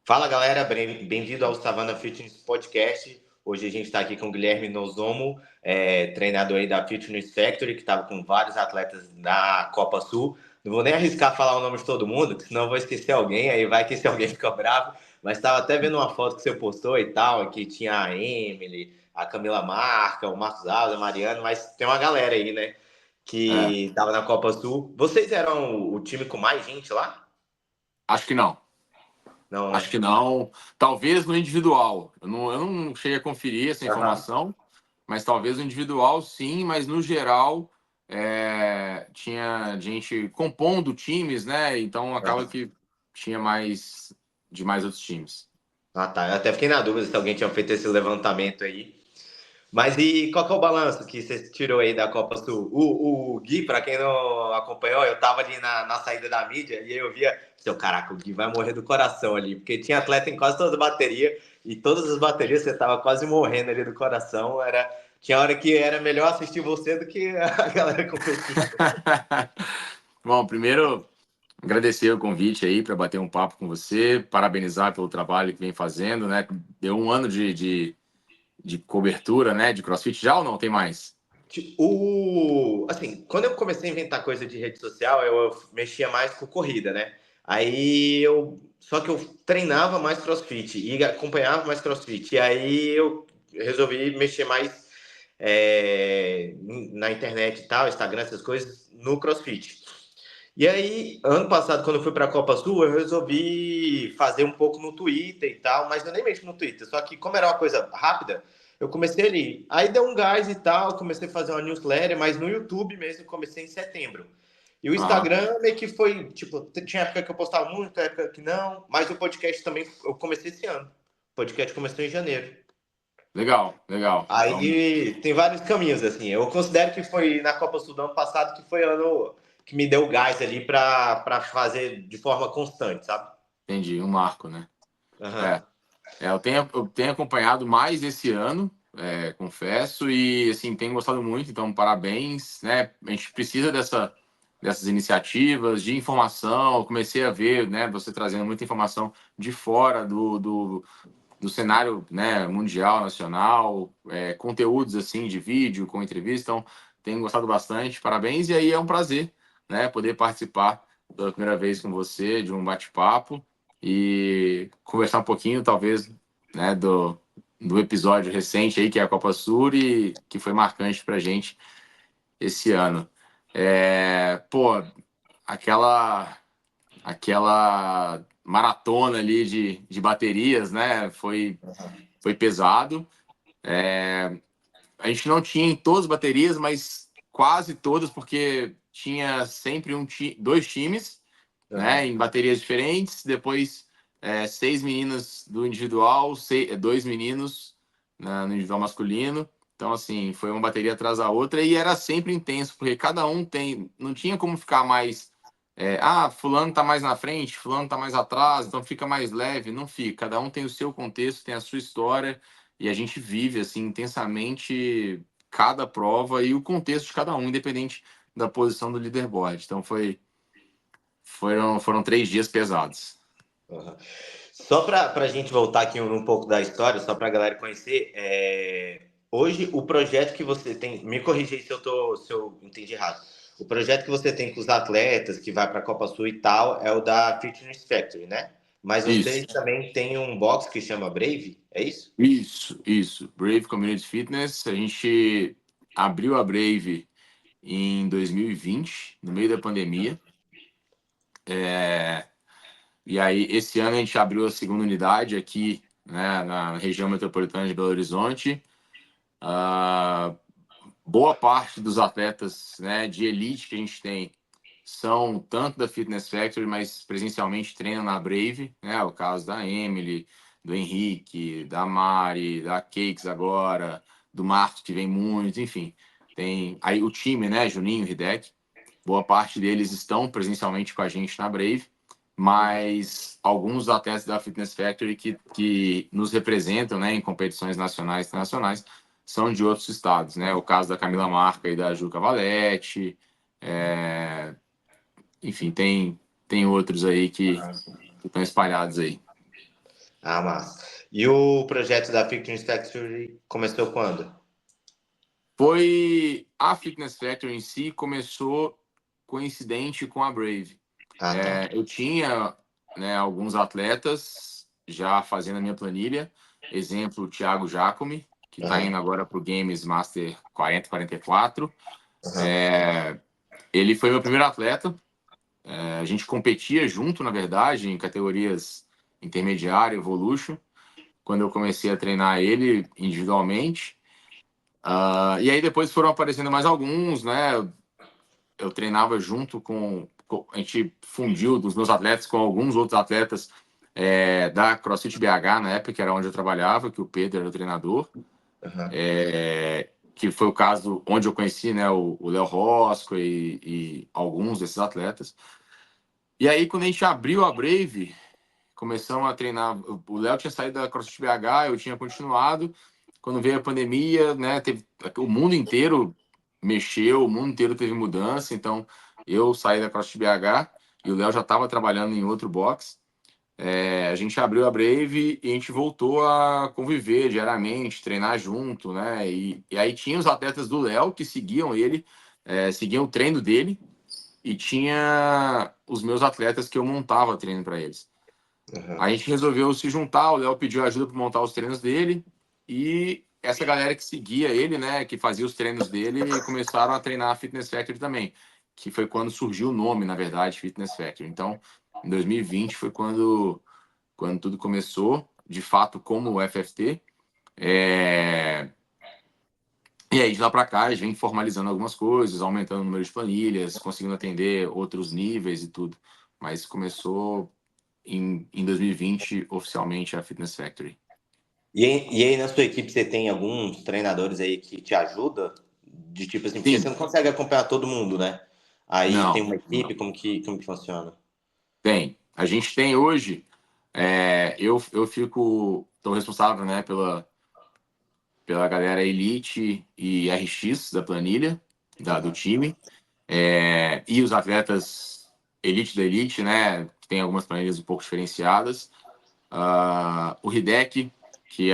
Fala galera, bem-vindo ao Savana Fitness Podcast. Hoje a gente está aqui com o Guilherme Nozomo, treinador aí da Fitness Factory, que estava com vários atletas na Copa Sul. Não vou nem arriscar falar o nome de todo mundo, senão eu vou esquecer alguém, aí vai que se alguém fica bravo. Mas estava até vendo uma foto que você postou e tal, que tinha a Emily, a Camila Marca, o Marcos Alves, a Mariana, mas tem uma galera aí, né, É, que estava na Copa Sul. Vocês eram o time com mais gente lá? acho que não. Não, Acho né? que não. Talvez no individual. Eu não cheguei a conferir essa Aham. informação, mas talvez no individual sim, mas no geral tinha gente compondo times, né? Então acaba Aham. que tinha mais de mais outros times. Ah, tá. Eu até fiquei na dúvida se alguém tinha feito esse levantamento aí. Mas e qual que é o balanço que você tirou aí da Copa Sul? O Gui, para quem não acompanhou, eu tava ali na saída da mídia e aí eu via, seu caraca, o Gui vai morrer do coração ali, porque tinha atleta em quase toda a bateria e todas as baterias você tava quase morrendo ali do coração. Tinha hora que era melhor assistir você do que a galera competindo. Bom, primeiro agradecer o convite aí para bater um papo com você, parabenizar pelo trabalho que vem fazendo, né? Deu um ano de cobertura, né? De CrossFit já ou não? Tem mais? Assim, quando eu comecei a inventar coisa de rede social, eu mexia mais com corrida, né? Só que eu treinava mais CrossFit e acompanhava mais CrossFit. E aí eu resolvi mexer mais na internet e tal, Instagram, essas coisas, no CrossFit. E aí, ano passado, quando eu fui para a Copa Sul, eu resolvi fazer um pouco no Twitter e tal, mas eu nem mexo no Twitter. Só que, como era uma coisa rápida, eu comecei ali. Aí deu um gás e tal, comecei a fazer uma newsletter, mas no YouTube mesmo, eu comecei em setembro. E o Aham. Instagram meio que foi, tipo, tinha época que eu postava muito, época que não, mas o podcast também, eu comecei esse ano. O podcast começou em janeiro. Legal, legal. Então, Aí tem vários caminhos, assim. Eu considero que foi na Copa Sul do ano passado que foi ano que me deu gás ali para fazer de forma constante, sabe? entendi, um marco, né? Aham. É, eu tenho acompanhado mais esse ano, confesso, e assim, tenho gostado muito, então parabéns, né? A gente precisa dessas iniciativas de informação. Eu comecei a ver, né, você trazendo muita informação de fora do cenário, né, mundial, nacional, conteúdos assim de vídeo com entrevista, então tenho gostado bastante, parabéns, e aí é um prazer, né, poder participar pela primeira vez com você de um bate-papo e conversar um pouquinho, talvez, né, do episódio recente aí, que é a Copa Sul, e que foi marcante pra gente esse ano. Pô, aquela maratona ali de baterias, né? Foi pesado. A gente não tinha em todas as baterias, mas quase todas, porque tinha sempre dois times, né? Aham. Em baterias diferentes. Depois, seis meninas do individual, dois meninos no individual masculino. Então, assim, foi uma bateria atrás da outra e era sempre intenso, porque cada um tem. Não tinha como ficar mais. Fulano tá mais na frente, fulano tá mais atrás, então fica mais leve. Não fica. Cada um tem o seu contexto, tem a sua história, e a gente vive, assim, intensamente cada prova e o contexto de cada um, independente da posição do leaderboard. Então, foram 3 dias pesados. Aham. Só para a gente voltar aqui um pouco da história, só para a galera conhecer, hoje o projeto que você tem, me corrija aí se eu entendi errado. O projeto que você tem com os atletas, que vai para a Copa Sul e tal, é o da Fitness Factory, né? Mas vocês Isso, também têm um box que chama Brave, é isso? isso. Brave Community Fitness. A gente abriu a Brave em 2020, no meio da pandemia. É, E aí, esse ano a gente abriu a segunda unidade aqui, né, na região metropolitana de Belo Horizonte. Ah, boa parte dos atletas, né, de elite que a gente tem são tanto da Fitness Factory, mas presencialmente treinam na Brave, né? O caso da Emily, do Henrique, da Mari, da Cakes agora, do Marcos, que vem muito, enfim. Tem aí o time, né? Juninho, Hideki, boa parte deles estão presencialmente com a gente na Brave, mas alguns atletas da Fitness Factory que nos representam, né, em competições nacionais e internacionais são de outros estados, né? O caso da Camila Marca e da Juca Valete, é, enfim, tem outros aí que estão espalhados aí. Ah, massa. E o projeto da Fitness Factory começou quando? Foi a Fitness Factory em si começou coincidente com a Brave. Ah, tá. Eu tinha, né, alguns atletas já fazendo a minha planilha. Exemplo, o Thiago Jacome, que está Aham, indo agora para o Games Master 40-44. aham, Ele foi meu primeiro atleta. A gente competia junto, na verdade, em categorias intermediário, Evolution, quando eu comecei a treinar ele individualmente. E aí depois foram aparecendo mais alguns, né? Eu treinava junto a gente fundiu dos meus atletas com alguns outros atletas da CrossFit BH, na época, que era onde eu trabalhava, que o Pedro era o treinador, aham, que foi o caso onde eu conheci, né, o Léo Rosco e alguns desses atletas. E aí, quando a gente abriu a Brave, começamos a treinar. O Léo tinha saído da CrossFit BH, eu tinha continuado. Quando veio a pandemia, né, o mundo inteiro mexeu, o mundo inteiro teve mudança. Então, eu saí da CrossFit BH e o Léo já estava trabalhando em outro box. A gente abriu a Brave e a gente voltou a conviver diariamente, treinar junto, né? E aí tinha os atletas do Léo que seguiam ele, seguiam o treino dele, e tinha os meus atletas que eu montava treino para eles. aham, A gente resolveu se juntar, o Léo pediu ajuda para montar os treinos dele e essa galera que seguia ele, né, que fazia os treinos dele, começaram a treinar a Fitness Factory também, que foi quando surgiu o nome, na verdade, Fitness Factory. Então, em 2020 foi quando tudo começou, de fato, como o FFT. É... E aí, de lá para cá, a gente vem formalizando algumas coisas, aumentando o número de planilhas, conseguindo atender outros níveis e tudo. Mas começou em 2020, oficialmente, a Fitness Factory. E aí na sua equipe você tem alguns treinadores aí que te ajudam? De tipo assim, porque você Sim, não consegue acompanhar todo mundo, né? Aí tem não, uma não. equipe, como que funciona? Tem. A gente tem hoje, eu estou responsável, né, pela galera Elite e RX da planilha, do Aham, time. E os atletas Elite da Elite, né, que tem algumas planilhas um pouco diferenciadas. O Hideki, que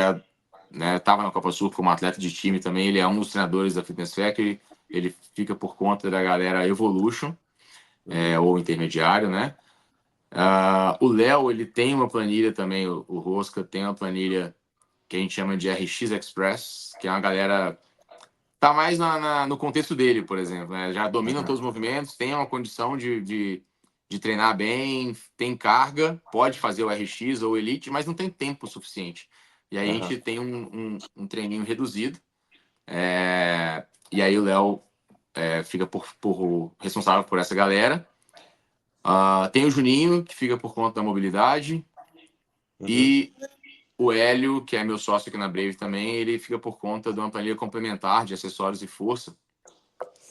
né, estava na Copa Sul como atleta de time também, ele é um dos treinadores da Fitness Factory, ele fica por conta da galera Evolution, uhum, ou intermediário, né? O Léo, ele tem uma planilha também, o Rosca tem uma planilha que a gente chama de RX Express, que é uma galera tá mais no contexto dele, por exemplo, né? Já dominam aham, todos os movimentos, tem uma condição de treinar bem, tem carga, pode fazer o RX ou o Elite, mas não tem tempo suficiente. E aí a aham, gente tem um treininho reduzido, e aí o Léo fica por responsável por essa galera. Tem o Juninho, que fica por conta da mobilidade, uhum, e o Hélio, que é meu sócio aqui na Brave também, ele fica por conta de uma planilha complementar de acessórios e força.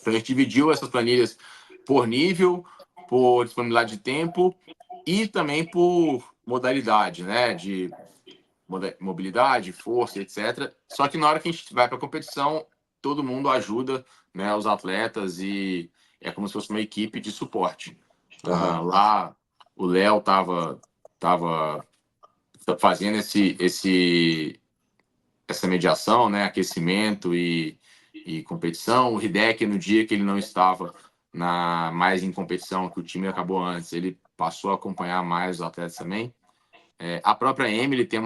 Então a gente dividiu essas planilhas por nível, por disponibilidade de tempo e também por modalidade, né? De mobilidade, força, etc. Só que na hora que a gente vai para a competição, todo mundo ajuda, né, os atletas e é como se fosse uma equipe de suporte. aham, Lá o Léo tava fazendo essa mediação, né, aquecimento e competição. O Hideki, no dia que ele não estava mais em competição, que o time acabou antes, ele passou a acompanhar mais os atletas também. A própria Emily tem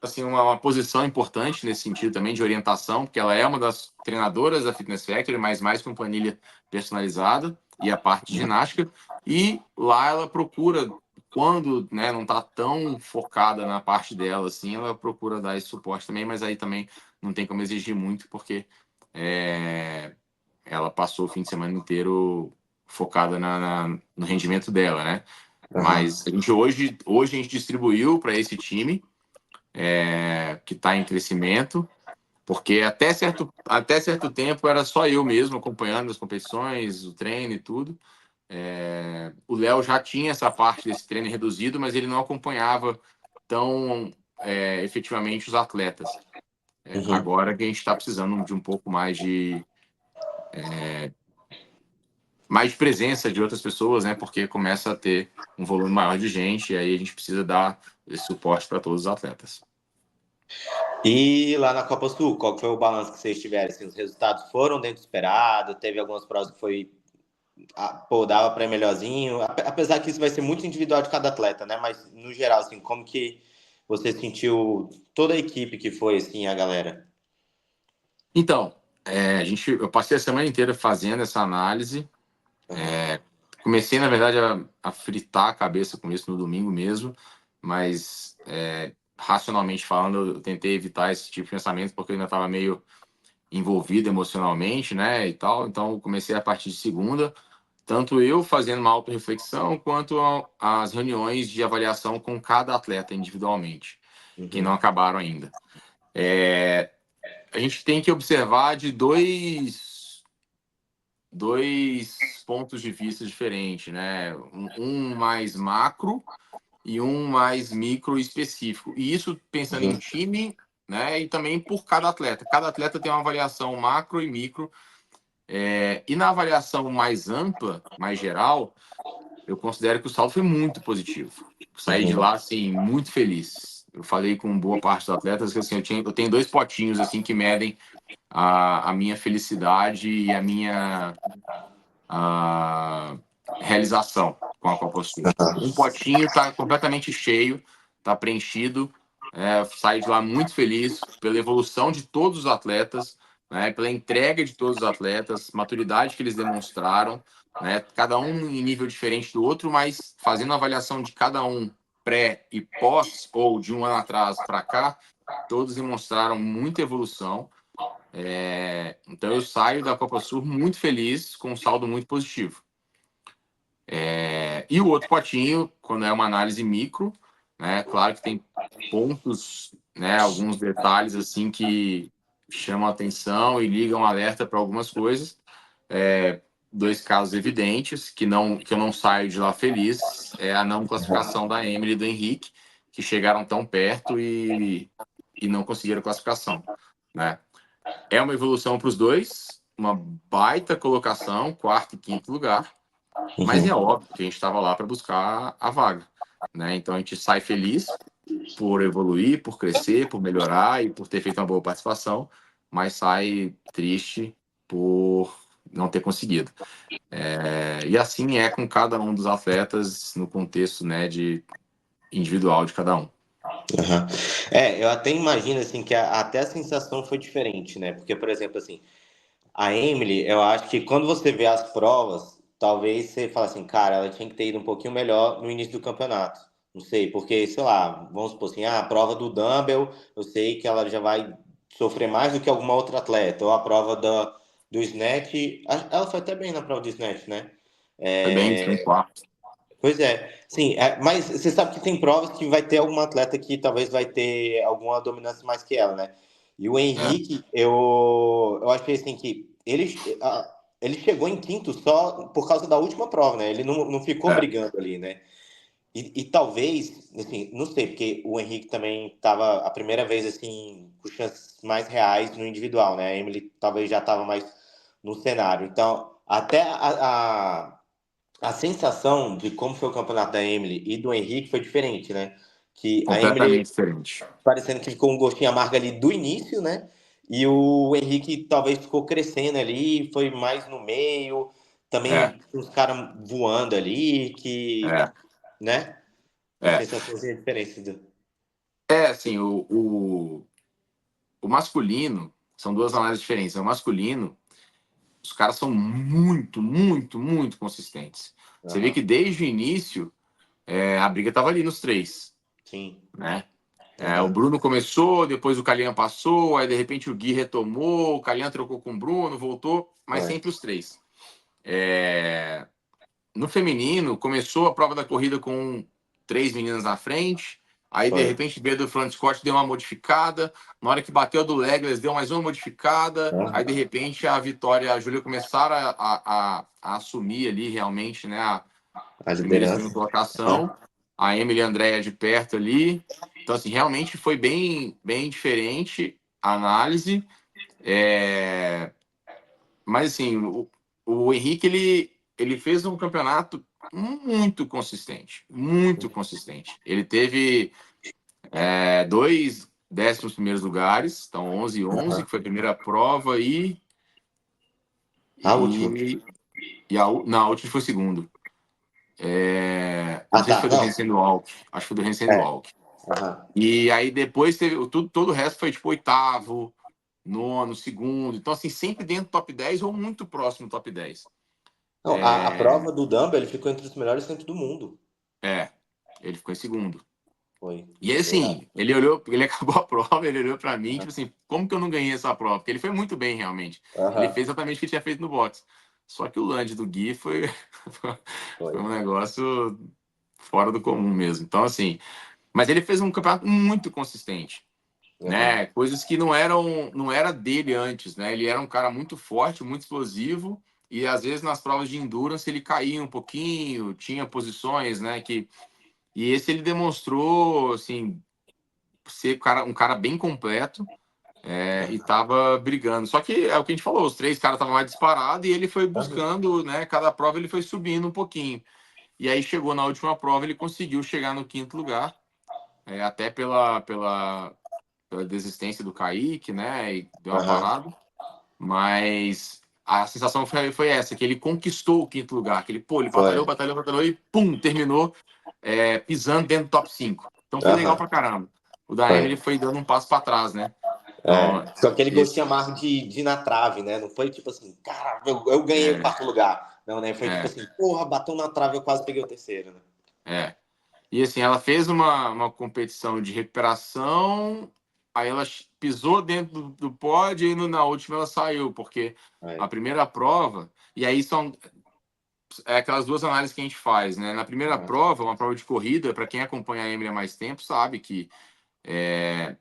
assim, uma posição importante nesse sentido também de orientação, porque ela é uma das treinadoras da Fitness Factory, mas mais com planilha personalizada e a parte de ginástica. E lá ela procura, quando, né, não está tão focada na parte dela, assim, ela procura dar esse suporte também, mas aí também não tem como exigir muito, porque ela passou o fim de semana inteiro focada no rendimento dela, né? aham, Mas hoje a gente distribuiu para esse time que está em crescimento, porque até certo tempo era só eu mesmo acompanhando as competições, o treino e tudo. O Léo já tinha essa parte desse treino reduzido, mas ele não acompanhava tão efetivamente os atletas. uhum. Agora que a gente está precisando de um pouco mais mais presença de outras pessoas, né? Porque começa a ter um volume maior de gente e aí a gente precisa dar esse suporte para todos os atletas. E lá na Copa Sul, qual que foi o balanço que vocês tiveram? Assim, os resultados foram dentro do esperado? Teve algumas provas que foi, pô, dava para ir melhorzinho? Apesar que isso vai ser muito individual de cada atleta, né? Mas no geral, assim, como que você sentiu toda a equipe que foi, assim, a galera? Então, eu passei a semana inteira fazendo essa análise. Aham. Comecei, na verdade, a fritar a cabeça com isso no domingo mesmo, mas racionalmente falando, eu tentei evitar esse tipo de pensamento porque eu ainda estava meio envolvido emocionalmente, né, e tal. Então, eu comecei a partir de segunda, tanto eu fazendo uma autorreflexão, quanto as reuniões de avaliação com cada atleta individualmente, que não Uhum. acabaram ainda. A gente tem que observar de dois pontos de vista diferentes, né? Um mais macro e um mais micro específico. E isso pensando em Uhum. time, né? E também por cada atleta. Cada atleta tem uma avaliação macro e micro. E na avaliação mais ampla, mais geral, eu considero que o saldo foi muito positivo. Saí de Uhum. lá, assim, muito feliz. Eu falei com boa parte dos atletas que, assim, eu tenho dois potinhos, assim, que medem a minha felicidade e a realização com a Copa Sul. Um potinho está completamente cheio, está preenchido, saí de lá muito feliz pela evolução de todos os atletas, né, pela entrega de todos os atletas, maturidade que eles demonstraram, né, cada um em nível diferente do outro, mas fazendo a avaliação de cada um pré e pós, ou de um ano atrás para cá, todos demonstraram muita evolução. Então eu saio da Copa Sul muito feliz, com um saldo muito positivo. E o outro potinho, quando é uma análise micro, né? Claro que tem pontos, né? Alguns detalhes assim que chamam a atenção e ligam alerta para algumas coisas. Dois casos evidentes que eu não saio de lá feliz é a não classificação da Emily e do Henrique, que chegaram tão perto e não conseguiram classificação, né? É uma evolução para os dois, uma baita colocação, quarto e quinto lugar, mas é Uhum. óbvio que a gente estava lá para buscar a vaga, né? Então a gente sai feliz por evoluir, por crescer, por melhorar e por ter feito uma boa participação, mas sai triste por não ter conseguido. E assim é com cada um dos atletas no contexto, né, de individual de cada um. Aham. Eu até imagino assim que até a sensação foi diferente, né? Porque, por exemplo, assim, a Emily, eu acho que quando você vê as provas, talvez você fale assim, cara, ela tinha que ter ido um pouquinho melhor no início do campeonato. Não sei, porque, sei lá, vamos supor assim, a prova do dumbbell, eu sei que ela já vai sofrer mais do que alguma outra atleta. Ou a prova do snatch, ela foi até bem na prova do snatch, né? Foi bem, foi em quarto. Pois é, sim, mas você sabe que tem provas que vai ter alguma atleta que talvez vai ter alguma dominância mais que ela, né? E o É, Henrique, eu achei assim que ele chegou em quinto só por causa da última prova, né? Ele não ficou é, brigando ali, né? E talvez, assim, não sei, porque o Henrique também estava a primeira vez, assim, com chances mais reais no individual, né? A Emily talvez já estava mais no cenário. Então, até a sensação de como foi o campeonato da Emily e do Henrique foi diferente, né? Que a Emily completamente diferente. parecendo que ficou um gostinho amargo ali do início, né? E o Henrique talvez ficou crescendo ali, foi mais no meio, É, também os caras voando ali, que, é, né? A é. sensaçãozinha diferente do. Assim, o masculino, são duas análises diferentes. O masculino, os caras são muito, muito, muito consistentes. Você vê Aham, que desde o início, a briga estava ali nos três, sim. né? O Aham, Bruno começou, depois o Calian passou, aí de repente o Gui retomou, o Calian trocou com o Bruno, voltou, mas é. sempre os três. No feminino, começou a prova da corrida com três meninas na frente, aí de Foi. repente veio do front squat, deu uma modificada, na hora que bateu do legless, deu mais uma modificada, Aham. aí de repente a Vitória e a Júlia começaram a assumir ali realmente, né, a A primeira e segunda liderança. colocação, Aham. a Emily e a Andrea de perto ali, então assim, realmente foi bem, bem diferente a análise, mas assim, o Henrique, ele ele fez um campeonato muito consistente, muito consistente. Ele teve 2 11º lugares, então 11 e 11, que foi a primeira prova, A última. não, a última foi o segundo. Não sei se Tá. foi do Não. Handstand Walk, acho que foi do Handstand É. Walk. Aham. E aí depois teve todo o resto foi tipo oitavo, nono, segundo. Então, assim, sempre dentro do top 10 ou muito próximo do top 10. Não, a prova do Dumbbell, ele ficou entre os melhores centros do mundo. É, ele ficou em segundo. Foi. E Verdade. assim, ele acabou a prova, ele olhou pra mim, tipo assim, como que eu não ganhei essa prova? Porque ele foi muito bem, realmente. Ele Aham. fez exatamente o que tinha feito no box. Só que o land do Gui foi, foi Foi. um negócio fora do comum mesmo. Então, assim, mas ele fez um campeonato muito consistente, Aham. né? Coisas que não era dele antes, né? Ele era um cara muito forte, muito explosivo, e às vezes nas provas de endurance ele caía um pouquinho, tinha posições, né, e esse ele demonstrou, assim, ser um cara bem completo, e tava brigando. Só que é o que a gente falou, os 3 caras estavam mais disparados e ele foi Aham. buscando, né? Cada prova ele foi subindo um pouquinho. E aí chegou na última prova, ele conseguiu chegar no 5º lugar, até pela desistência do Kaique, né? E deu uma Aham. parada. Mas a sensação foi essa, que ele conquistou o 5º lugar, que ele, pô, ele batalhou, Foi. batalhou, batalhou e pum, terminou pisando dentro do top 5. Então foi legal Aham. pra caramba. O da Foi. Emily foi dando um passo para trás, né? É. Então, Só aquele esse, gostinho amargo de ir na trave, né? Não foi tipo assim, cara, eu ganhei o é, 4º lugar. Não, né? Foi tipo é, assim, porra, bateu na trave, eu quase peguei o terceiro, né? é. E assim, ela fez uma competição de recuperação, aí ela pisou dentro do pódio e na última ela saiu, porque a Aí. primeira prova, e aí são aquelas duas análises que a gente faz, né? Na primeira Aham. prova, uma prova de corrida, para quem acompanha a Emily há mais tempo, sabe que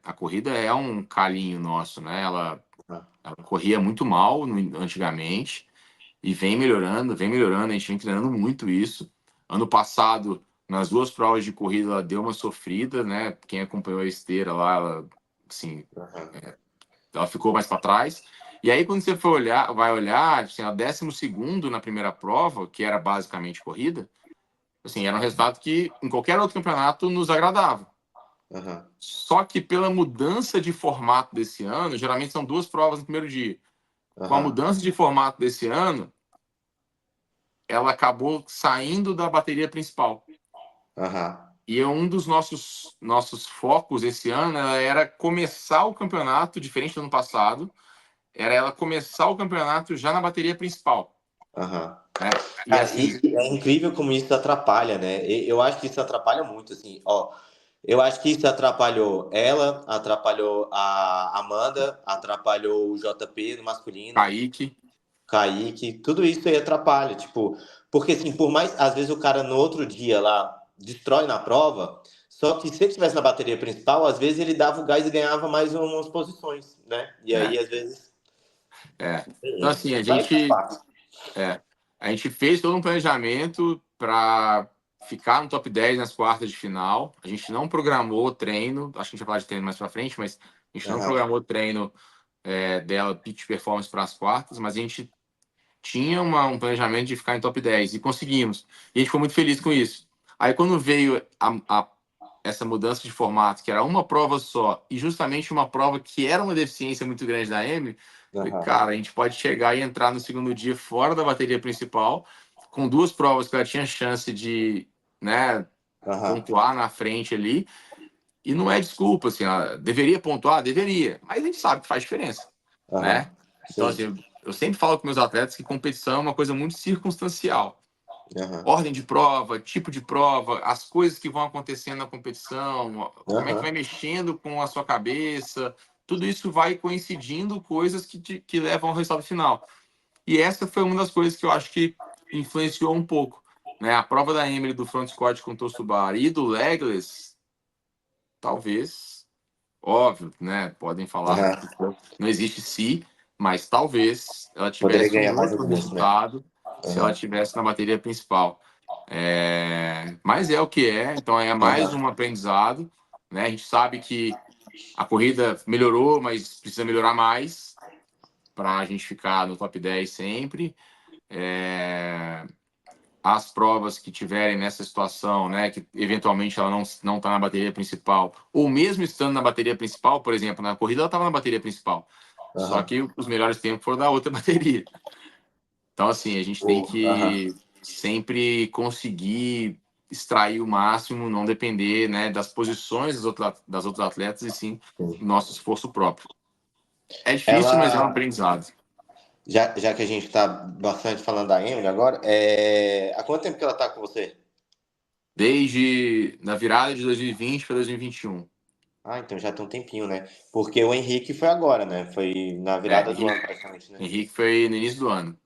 a corrida é um calinho nosso, né? Ela corria muito mal antigamente e vem melhorando, a gente vem treinando muito isso. Ano passado, nas 2 provas de corrida, ela deu uma sofrida, né? Quem acompanhou a esteira lá, ela, assim, Aham. ela ficou mais para trás. E aí, quando você for olhar, vai olhar, assim, a 12º na primeira prova, que era basicamente corrida, assim, era um resultado que em qualquer outro campeonato nos agradava. Aham. Só que pela mudança de formato desse ano, geralmente são 2 provas no primeiro dia. Com a Aham. mudança de formato desse ano, ela acabou saindo da bateria principal. Aham. E um dos nossos focos esse ano era começar o campeonato, diferente do ano passado, era ela começar o campeonato já na bateria principal, Aham. né? E Cara, assim, e é incrível como isso atrapalha, né? Eu acho que isso atrapalha muito, assim, ó. Eu acho que isso atrapalhou ela, atrapalhou a Amanda, atrapalhou o JP no masculino, Kaique, Kaique, tudo isso aí atrapalha, tipo, porque assim, por mais, às vezes o cara no outro dia lá destrói na prova, só que se ele estivesse na bateria principal, às vezes ele dava o gás e ganhava mais umas posições, né? E aí, é, às vezes, é. Então é, assim, vai faz parte. é, a gente fez todo um planejamento para ficar no top 10 nas quartas de final. A gente não programou treino, acho que a gente vai falar de treino mais para frente, mas a gente não Aham, programou treino dela, pitch performance para as quartas, mas a gente tinha um planejamento de ficar em top 10 e conseguimos. E a gente ficou muito feliz com isso. Aí quando veio essa mudança de formato, que era uma prova só, e justamente uma prova que era uma deficiência muito grande da Emily, falei, aham, cara, a gente pode chegar e entrar no segundo dia fora da bateria principal, com 2 provas que ela tinha chance de, né, aham, pontuar na frente ali, e não é desculpa, assim, ela deveria pontuar? Deveria, mas a gente sabe que faz diferença, aham, né? Então, sim, assim, eu sempre falo com meus atletas que competição é uma coisa muito circunstancial. aham, Ordem de prova, tipo de prova, as coisas que vão acontecendo na competição, como é que vai aham, mexendo com a sua cabeça, tudo isso vai coincidindo coisas que levam ao resultado final. E essa foi uma das coisas que eu acho que influenciou um pouco. Né? A prova da Emily do front squat com o Tosubar e do legless, talvez, óbvio, né? Podem falar aham. que não existe se, mas talvez ela Poderia tivesse um ganhar mais outro alguns, né? resultado se ela Aham, tivesse na bateria principal. Mas é o que é, então é mais aham, um aprendizado, né? A gente sabe que a corrida melhorou, mas precisa melhorar mais para a gente ficar no top 10 sempre. É, as provas que tiverem nessa situação, né, que eventualmente ela não está na bateria principal, ou mesmo estando na bateria principal, por exemplo, na corrida ela estava na bateria principal, só Aham. que os melhores tempos foram da outra bateria. Então, assim, a gente tem Aham. que sempre conseguir extrair o máximo, não depender, né, das posições das outros atletas, e sim do nosso esforço próprio. É difícil, mas é um Ela, aprendizado. já que a gente está bastante falando da Emily agora, há quanto tempo que ela está com você? Desde na virada de 2020 para 2021. Ah, então já tem um tempinho, né? Porque o Henrique foi agora, né? Foi na É, virada do ano, praticamente, né? Henrique foi no início do ano.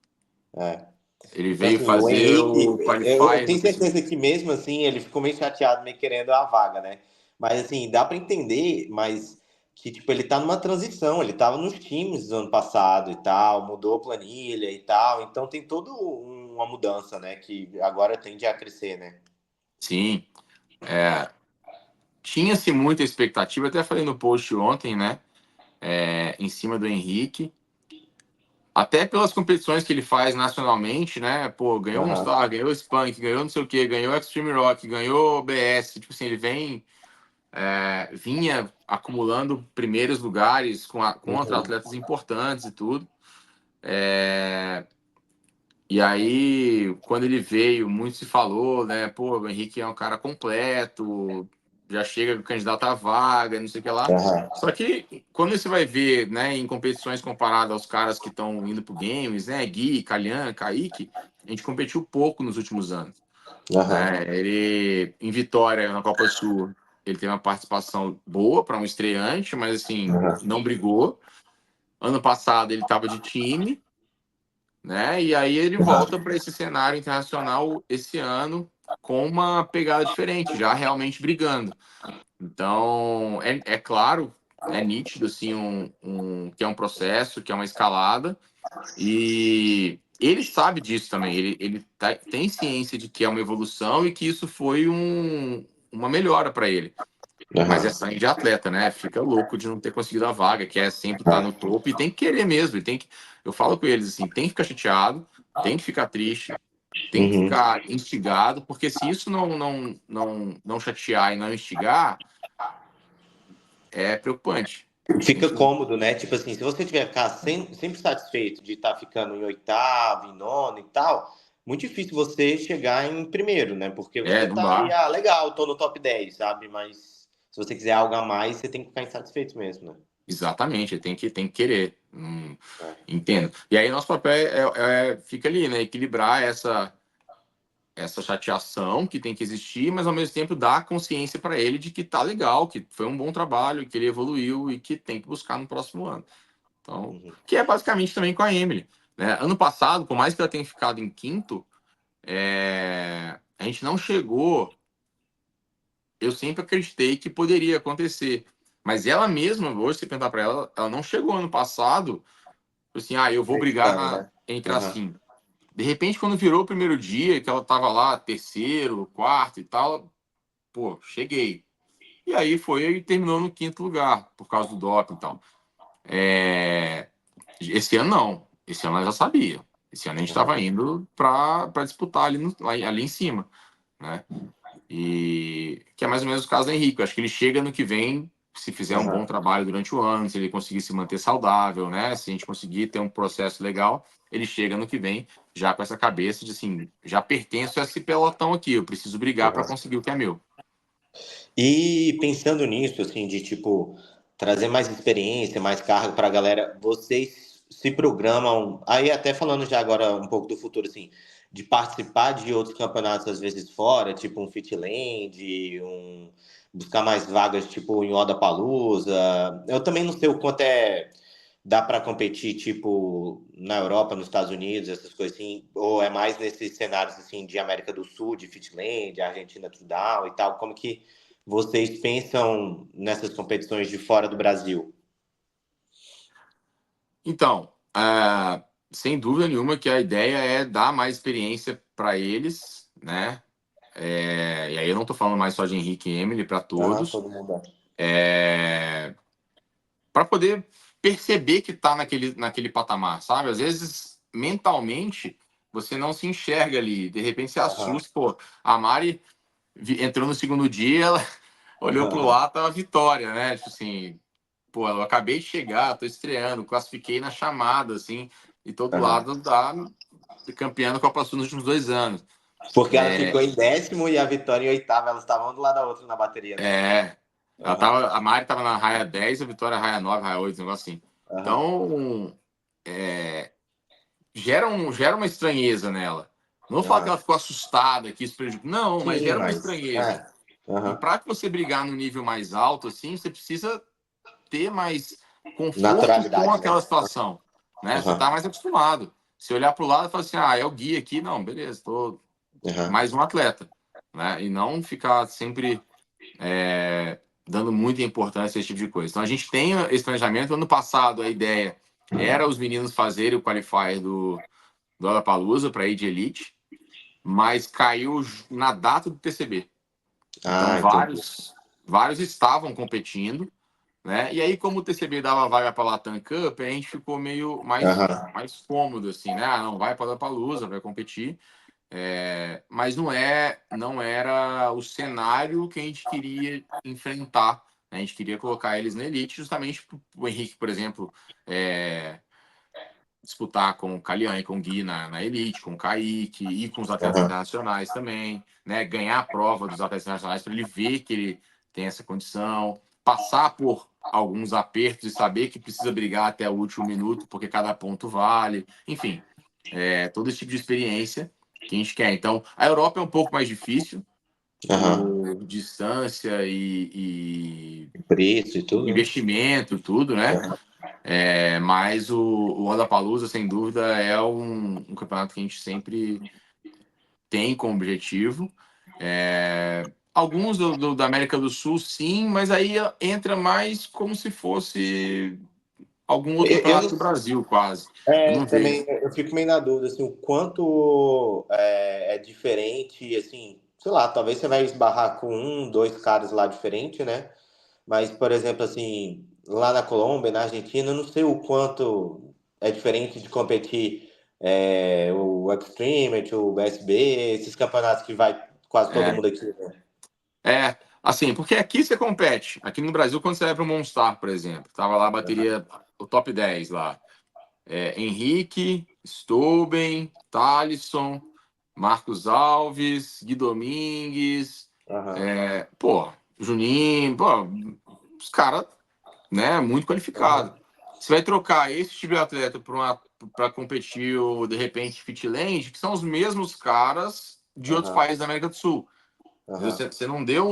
É. Ele Então, veio assim, o fazer Henrique, o eu Qualifier no tenho Facebook. certeza que mesmo assim ele ficou meio chateado, meio querendo a vaga, né? Mas, assim, dá para entender, mas que, tipo, ele tá numa transição. Ele tava nos times do ano passado e tal, mudou a planilha e tal. Então tem toda uma mudança, né? Que agora tende a crescer, né? Sim, tinha-se muita expectativa, até falei no post ontem, né? Em cima do Henrique. Até pelas competições que ele faz nacionalmente, né? Pô, ganhou um Aham. Star, ganhou Spunk, ganhou não sei o quê, ganhou Extreme Rock, ganhou BS. Tipo assim, ele vinha acumulando primeiros lugares contra Uhum. atletas importantes e tudo. É, e aí, quando ele veio, muito se falou, né? Pô, o Henrique é um cara completo, já chega candidato à vaga, não sei o que lá. Aham. Só que quando você vai ver, né, em competições comparadas aos caras que estão indo pro Games, né, Gui, Calhan, Kaique, a gente competiu pouco nos últimos anos, Aham. né? Ele em Vitória na Copa Sul, ele teve uma participação boa para um estreante, mas assim, Aham. não brigou. Ano passado ele estava de time, né? E aí ele volta Aham. para esse cenário internacional esse ano com uma pegada diferente, já realmente brigando. Então, é claro, é nítido assim que é um processo, que é uma escalada, e ele sabe disso também. Ele tem ciência de que é uma evolução e que isso foi uma melhora para ele. Mas é Aham. sangue de atleta, né? Fica louco de não ter conseguido a vaga, que é sempre estar no topo e tem que querer mesmo. Eu falo com eles assim, tem que ficar chateado, tem que ficar triste, tem que Uhum. ficar instigado, porque se isso não chatear e não instigar, é preocupante. A Fica gente, cômodo, né? Tipo assim, se você tiver ficar sempre satisfeito de estar ficando em oitavo, em nono e tal, muito difícil você chegar em primeiro, né? Porque você não tá ali, dá. ah, legal, tô no top 10, sabe? Mas se você quiser algo a mais, você tem que ficar insatisfeito mesmo, né? Exatamente, tem que querer. É. Entendo. E aí nosso papel fica ali, né? Equilibrar essa chateação que tem que existir, mas ao mesmo tempo dar consciência para ele de que tá legal, que foi um bom trabalho, que ele evoluiu e que tem que buscar no próximo ano. Então, Uhum. que é basicamente também com a Emily, né? Ano passado, por mais que ela tenha ficado em quinto, a gente não chegou. Eu sempre acreditei que poderia acontecer, mas ela mesma, hoje, se perguntar para ela, ela não chegou ano passado, assim, eu vou brigar Acreditando, né? entre as Aham. cinco. De repente, quando virou o primeiro dia, que ela tava lá, terceiro, quarto e tal, pô, cheguei. E aí foi e terminou no quinto lugar, por causa do doping e tal. É, Esse ano não. Esse ano ela já sabia. Esse ano a gente Aham. estava indo para disputar ali em cima, né? E que é mais ou menos o caso do Henrique. Eu acho que ele chega no que vem, se fizer um bom Aham. trabalho durante o ano, se ele conseguir se manter saudável, né? Se a gente conseguir ter um processo legal, ele chega no que vem já com essa cabeça de assim, já pertenço a esse pelotão aqui, eu preciso brigar para Aham. conseguir o que é meu. E pensando nisso, assim, de tipo, trazer mais experiência, mais carga para a galera, vocês se programam, aí até falando já agora um pouco do futuro, assim, de participar de outros campeonatos às vezes fora, tipo um Fitland, buscar mais vagas, tipo em Odapalooza. Eu também não sei o quanto dá para competir, tipo, na Europa, nos Estados Unidos, essas coisas assim, ou é mais nesses cenários, assim, de América do Sul, de Fitland, Argentina, Trudal e tal, como que vocês pensam nessas competições de fora do Brasil? Então, sem dúvida nenhuma que a ideia é dar mais experiência para eles, né? E aí eu não estou falando mais só de Henrique e Emily, para Aham, todos, todo mundo. para poder perceber que está naquele patamar, sabe? Às vezes, mentalmente, você não se enxerga ali. De repente você Aham. assusta, pô. A Mari entrou no segundo dia, ela olhou pro Aham. lado, tava vitória, né? Tipo assim, pô, eu acabei de chegar, tô estreando, classifiquei na chamada, assim, e tô do Aham. lado da campeã da Copa Sul nos últimos 2 anos. Porque ela É, ficou em 10º e a Vitória em oitavo. Elas estavam um do lado da outra na bateria, né? é, Aham. a Mari tava na raia 10, a Vitória raia 9, raia 8, um negócio assim. Aham. Então, é, gera uma estranheza nela. Não vou falar que Aham. ela ficou assustada, que isso prejudicou. Não, mas Sim, gera uma mas. estranheza. É. E Aham. para que você brigar no nível mais alto, assim, você precisa ter mais conforto com Naturalidade, né? aquela situação, né? Você Aham. tá mais acostumado. Se olhar para o lado e falar assim, ah, é o guia aqui, não, beleza, tô Aham. mais um atleta, né? E não ficar sempre dando muita importância a esse tipo de coisa. Então a gente tem esse planejamento. Ano passado a ideia era os meninos fazerem o qualifier do Lollapalooza para ir de elite, mas caiu na data do TCB. Então Ah, entendi. vários estavam competindo, né? E aí, como o TCB dava vaga para a Latam Cup, a gente ficou meio Aham. mais cômodo, assim, né? Ah, não, vai para a Palusa, vai competir. Mas não era o cenário que a gente queria enfrentar, né? A gente queria colocar eles na elite, justamente o Henrique, por exemplo, é, disputar com o Calian e com o Gui na elite, com o Kaique e com os atletas Aham. internacionais também, né? Ganhar a prova dos atletas internacionais para ele ver que ele tem essa condição, passar por alguns apertos e saber que precisa brigar até o último minuto, porque cada ponto vale, enfim, todo esse tipo de experiência que a gente quer. Então, a Europa é um pouco mais difícil Aham. por distância e Preço e tudo, né? investimento, tudo, né? Aham. Mas o Lollapalooza, sem dúvida, é um campeonato que a gente sempre tem como objetivo. Alguns da América do Sul, sim, mas aí entra mais como se fosse algum outro Eu campeonato não do Brasil, quase. Eu É, não vejo. também eu fico meio na dúvida, assim, o quanto é diferente, assim, sei lá, talvez você vai esbarrar com um, dois caras lá diferente, né? Mas, por exemplo, assim, lá na Colômbia, na Argentina, eu não sei o quanto é diferente de competir o Extreme, o BSB, esses campeonatos que vai quase todo É, mundo aqui, né? assim, porque aqui você compete. Aqui no Brasil, quando você vai para o Monstar, por exemplo, tava lá a bateria, o top 10 lá. Henrique, Stouben, Thalisson, Marcos Alves, Gui Domingues, Aham, pô, Juninho, pô, os caras, né, muito qualificado. aham, Você vai trocar esse tipo de atleta para competir o, de repente, Fitland, que são os mesmos caras de outros aham, países da América do Sul. Entendeu? aham, Você não deu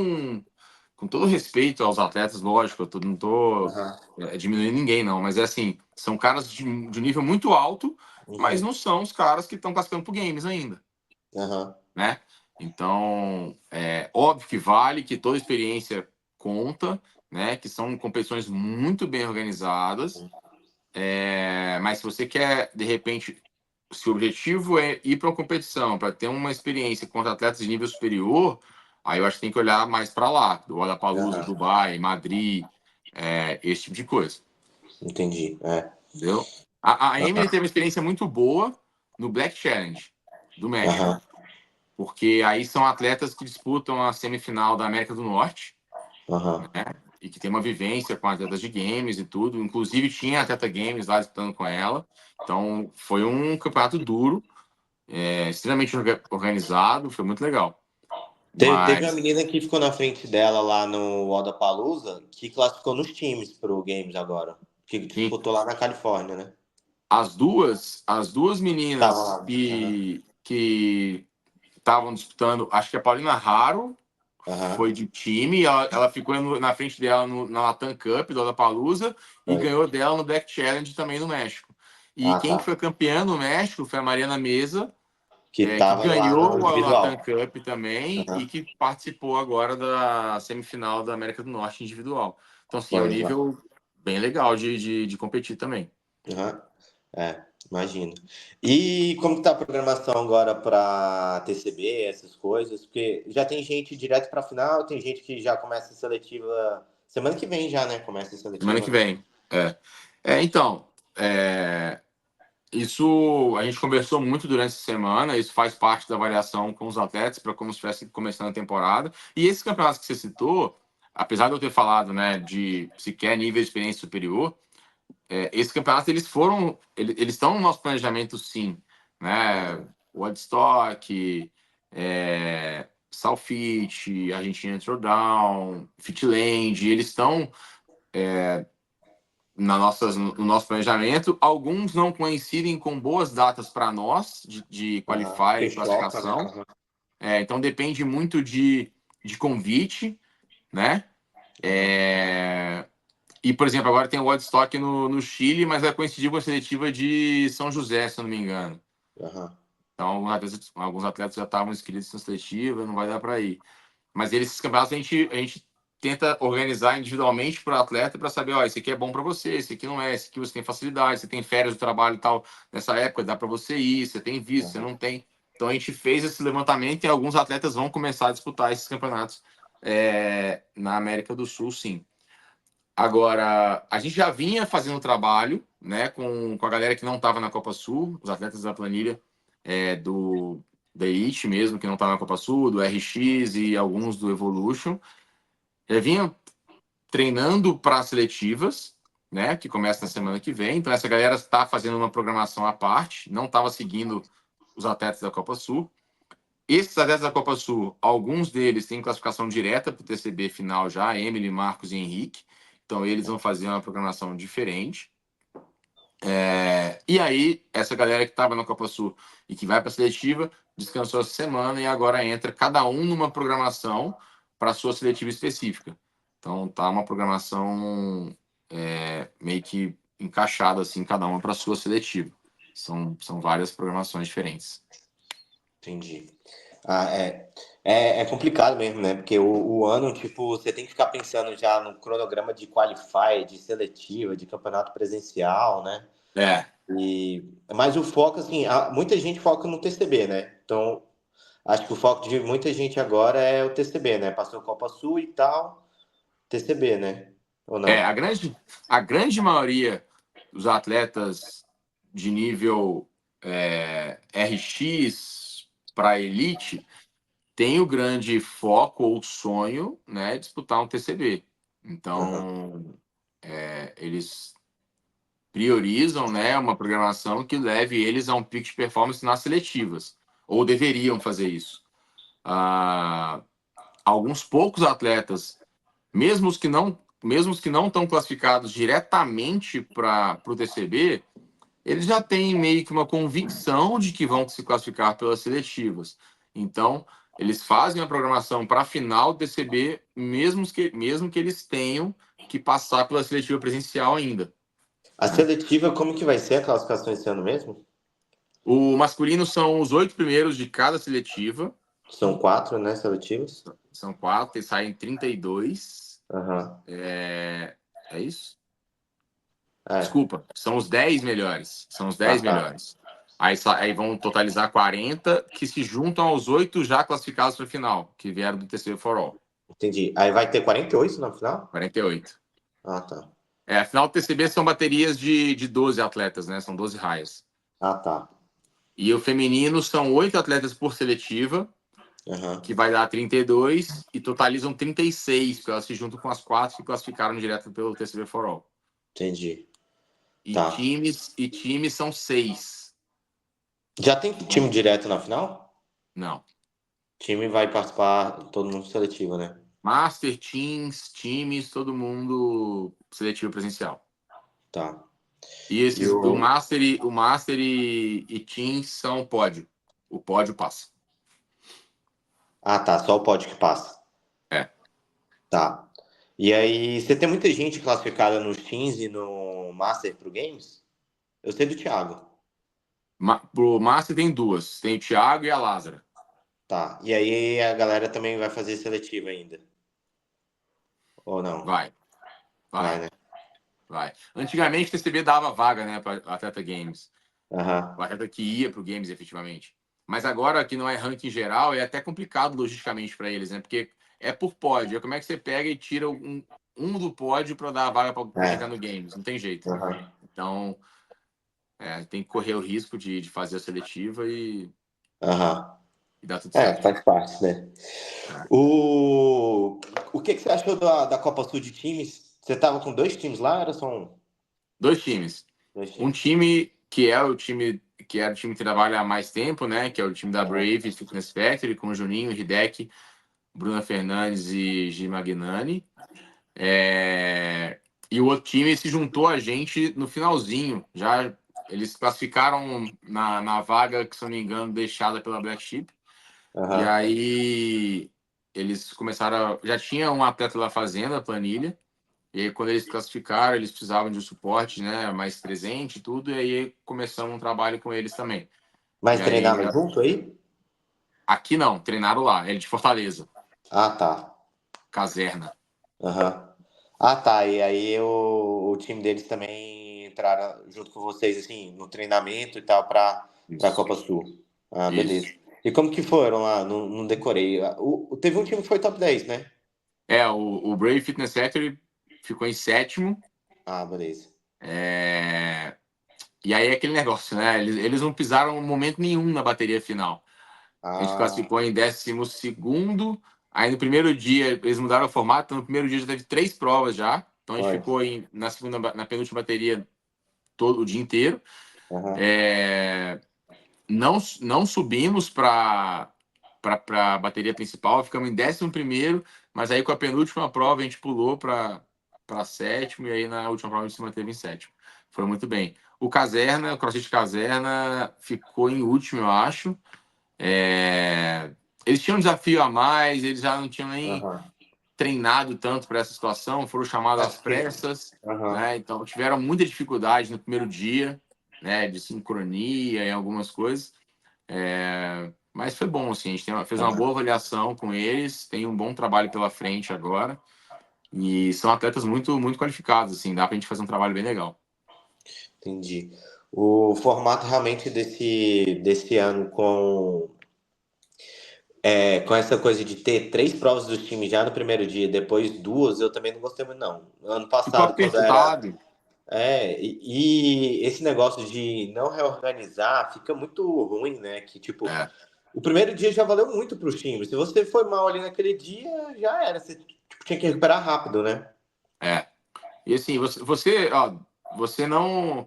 com todo respeito aos atletas, lógico, não tô aham, diminuindo ninguém, não, mas é assim, são caras de um nível muito alto, mas uhum, não são os caras que estão classificando pro games ainda, aham, né? Então, é óbvio que vale, que toda experiência conta, né? Que são competições muito bem organizadas, mas se você quer, de repente, se o objetivo é ir para uma competição, para ter uma experiência contra atletas de nível superior, aí eu acho que tem que olhar mais para lá, do Lollapalooza, aham, Dubai, Madrid, esse tipo de coisa, entendi, entendeu? A Emily aham, teve uma experiência muito boa no Black Challenge do México, aham, porque aí são atletas que disputam a semifinal da América do Norte, aham. né? E que tem uma vivência com atletas de games e tudo. Inclusive tinha atleta games lá disputando com ela. Então foi um campeonato duro, extremamente organizado, foi muito legal. Teve uma Mas menina que ficou na frente dela lá no Lollapalooza, que classificou nos times pro Games agora. Que sim, disputou lá na Califórnia, né? as duas Tava meninas lá. Aham, que estavam disputando, acho que a Paulina Raro aham. foi de time, ela ficou na frente dela na Latam Cup do Lollapalooza e Foi. ganhou dela no Black Challenge também no México. E Ah, quem tá. foi campeã no México foi a Mariana Mesa, Que que tava lá no ganhou a Latam individual. Cup também e Aham. que participou agora da semifinal da América do Norte individual. Então, assim, é um Foi lá. nível bem legal de competir também. Aham. Imagino. E como que tá a programação agora para TCB, essas coisas? Porque já tem gente direto para final, tem gente que já começa a seletiva semana que vem já, né? Começa a Semana seletiva, que né? vem. Então, é, Isso a gente conversou muito durante essa semana, isso faz parte da avaliação com os atletas para como se estivesse começando a temporada. E esses campeonatos que você citou, apesar de eu ter falado, né, de sequer nível de experiência superior, esses campeonatos eles estão no nosso planejamento, sim, né? Woodstock, Southfit, Argentina Throwdown, Fitland, eles estão no nosso planejamento. Alguns não coincidem com boas datas para nós de qualify Que e choca, né? classificação. Então depende muito de convite, né? E, por exemplo, agora tem o Woodstock no Chile, mas vai coincidir com a seletiva de São José, se eu não me engano. Aham. Então, alguns atletas já estavam inscritos na seletiva, não vai dar para ir. Mas esses campeonatos a gente tenta organizar individualmente para o atleta para saber, ó, esse aqui é bom para você, esse aqui não é, esse aqui você tem facilidade, você tem férias do trabalho e tal, nessa época dá para você ir, você tem visto, você não tem. Então a gente fez esse levantamento e alguns atletas vão começar a disputar esses campeonatos na América do Sul, sim. Agora, a gente já vinha fazendo trabalho, né, com a galera que não estava na Copa Sul, os atletas da planilha da Elite mesmo, que não estava na Copa Sul, do RX e alguns do Evolution. Já vinha treinando para seletivas, né, que começa na semana que vem. Então, essa galera está fazendo uma programação à parte, não estava seguindo os atletas da Copa Sul. Esses atletas da Copa Sul, alguns deles têm classificação direta para o TCB final já, Emily, Marcos e Henrique. Então, eles vão fazer uma programação diferente. E aí, essa galera que estava na Copa Sul e que vai para a seletiva, descansou essa semana e agora entra cada um numa programação para a sua seletiva específica. Então, tá uma programação meio que encaixada, assim, cada uma para a sua seletiva. São várias programações diferentes. Entendi. Ah, é complicado mesmo, né? Porque o ano, tipo, você tem que ficar pensando já no cronograma de qualify, de seletiva, de campeonato presencial, né? É, Mas o foco, assim, muita gente foca no TCB, né? Então, acho que o foco de muita gente agora é o TCB, né? Passou Copa Sul e tal, TCB, né? Ou É, não? a grande maioria dos atletas de nível RX para elite tem o grande foco ou sonho, né, de disputar um TCB. Aham. Então, eles priorizam, né, uma programação que leve eles a um pico de performance nas seletivas, ou deveriam fazer isso. Ah, alguns poucos atletas mesmo os que não estão classificados diretamente para o TCB, eles já têm meio que uma convicção de que vão se classificar pelas seletivas. Então, eles fazem a programação para a final do TCB, mesmo que eles tenham que passar pela seletiva presencial ainda. A Né? seletiva, como que vai ser a classificação esse ano mesmo? O masculino são os 8 primeiros de cada seletiva. São quatro, né, seletivas? São 4, eles saem 32. Aham. É isso? É. Desculpa, são os 10 melhores. São os Ah, 10 tá. melhores. Aí vão totalizar 40 que se juntam aos 8 já classificados para a final, que vieram do terceiro for all. Entendi. Aí vai ter 48 na final? 48. Ah, tá. A final do TCB são baterias de 12 atletas, né? São 12 raias. Ah, tá. E o feminino são 8 atletas por seletiva, Aham. que vai dar 32 e totalizam 36, porque elas se juntam com as 4 que classificaram direto pelo TCB for all. Entendi. E Tá. times são 6. Já tem time direto na final? Não. Time vai participar, todo mundo seletivo, né? Master, Teams, times, todo mundo seletivo presencial. Tá. E E esses, o. o Master e Teams são pódio. O pódio passa. Ah, tá. Só o pódio que passa. É. Tá. E aí, você tem muita gente classificada nos Teams e no Master pro Games? Eu sei do Thiago. Pro Master tem duas. Tem o Thiago e a Lázara. Tá. E aí a galera também vai fazer seletiva ainda. Ou não? Vai, Vai, vai, né? vai. Antigamente o TCB dava vaga, né, para atleta Games. O Aham. atleta que ia pro Games efetivamente. Mas agora que não é ranking geral, é até complicado logisticamente para eles, né? Porque é por pódio. Como é que você pega e tira um do pódio para dar a vaga para entrar É. no Games? Não tem jeito. Aham. Então, tem que correr o risco de fazer a seletiva Aham. e dar tudo É, certo. faz parte, né? É. O que você achou da Copa Sul de times? Você tava com dois times lá, ou era só um? Dois times. Dois Um times. time que é o time que era o time que trabalha há mais tempo, né? Que é o time da Aham. Brave Fitness Factory, com o Juninho, Hideki, Bruna Fernandes e Gi Magnani. E o outro time se juntou a gente no finalzinho. Já eles classificaram na vaga que, se eu não me engano, deixada pela Black Sheep. E Aham. aí eles começaram. Já tinha um atleta lá fazendo a planilha. E aí, quando eles classificaram, eles precisavam de um suporte, né, mais presente e tudo. E aí começamos um trabalho com eles também. Mas E aí, treinaram junto aí? aqui não, treinaram lá. Ele de Fortaleza, Ah, tá. Caserna. Aham. Ah, tá. E aí o time deles também entraram junto com vocês, assim, no treinamento e tal, pra Isso. Copa Sul. Ah, Isso. beleza. E como que foram lá? Não decorei. Teve um time que foi top 10, né? O Brave Fitness Factory ficou em sétimo. Ah, beleza. É, E aí é aquele negócio, né? Eles não pisaram em momento nenhum na bateria final. A gente Ah, classificou em 12º. Aí no primeiro dia, eles mudaram o formato. Então no primeiro dia já teve 3 provas já. Então a gente foi. ficou na penúltima bateria todo o dia inteiro. Aham. É, não subimos para a bateria principal, ficamos em 11º, mas aí com a penúltima prova a gente pulou para sétimo, e aí na última prova a gente se manteve em sétimo. Foi muito bem. O CrossFit Caserna ficou em último, eu acho. Eles tinham um desafio a mais, eles já não tinham nem Aham. treinado tanto para essa situação, foram chamados às Acho que. pressas, Aham. né? Então tiveram muita dificuldade no primeiro dia, né? De sincronia e algumas coisas. Mas foi bom, assim, a gente fez uma boa Aham. avaliação com eles, tem um bom trabalho pela frente agora, e são atletas muito, muito qualificados, assim, dá pra gente fazer um trabalho bem legal. Entendi. O formato realmente desse ano com essa coisa de ter três provas dos times já no primeiro dia, depois duas, eu também não gostei muito, não. Ano Ficou passado, quando era. apertado. E esse negócio de não reorganizar fica muito ruim, né? Que, tipo, É, o primeiro dia já valeu muito para os times. Se você foi mal ali naquele dia, já era. Você tipo, tinha que recuperar rápido, né? é. E assim, você não.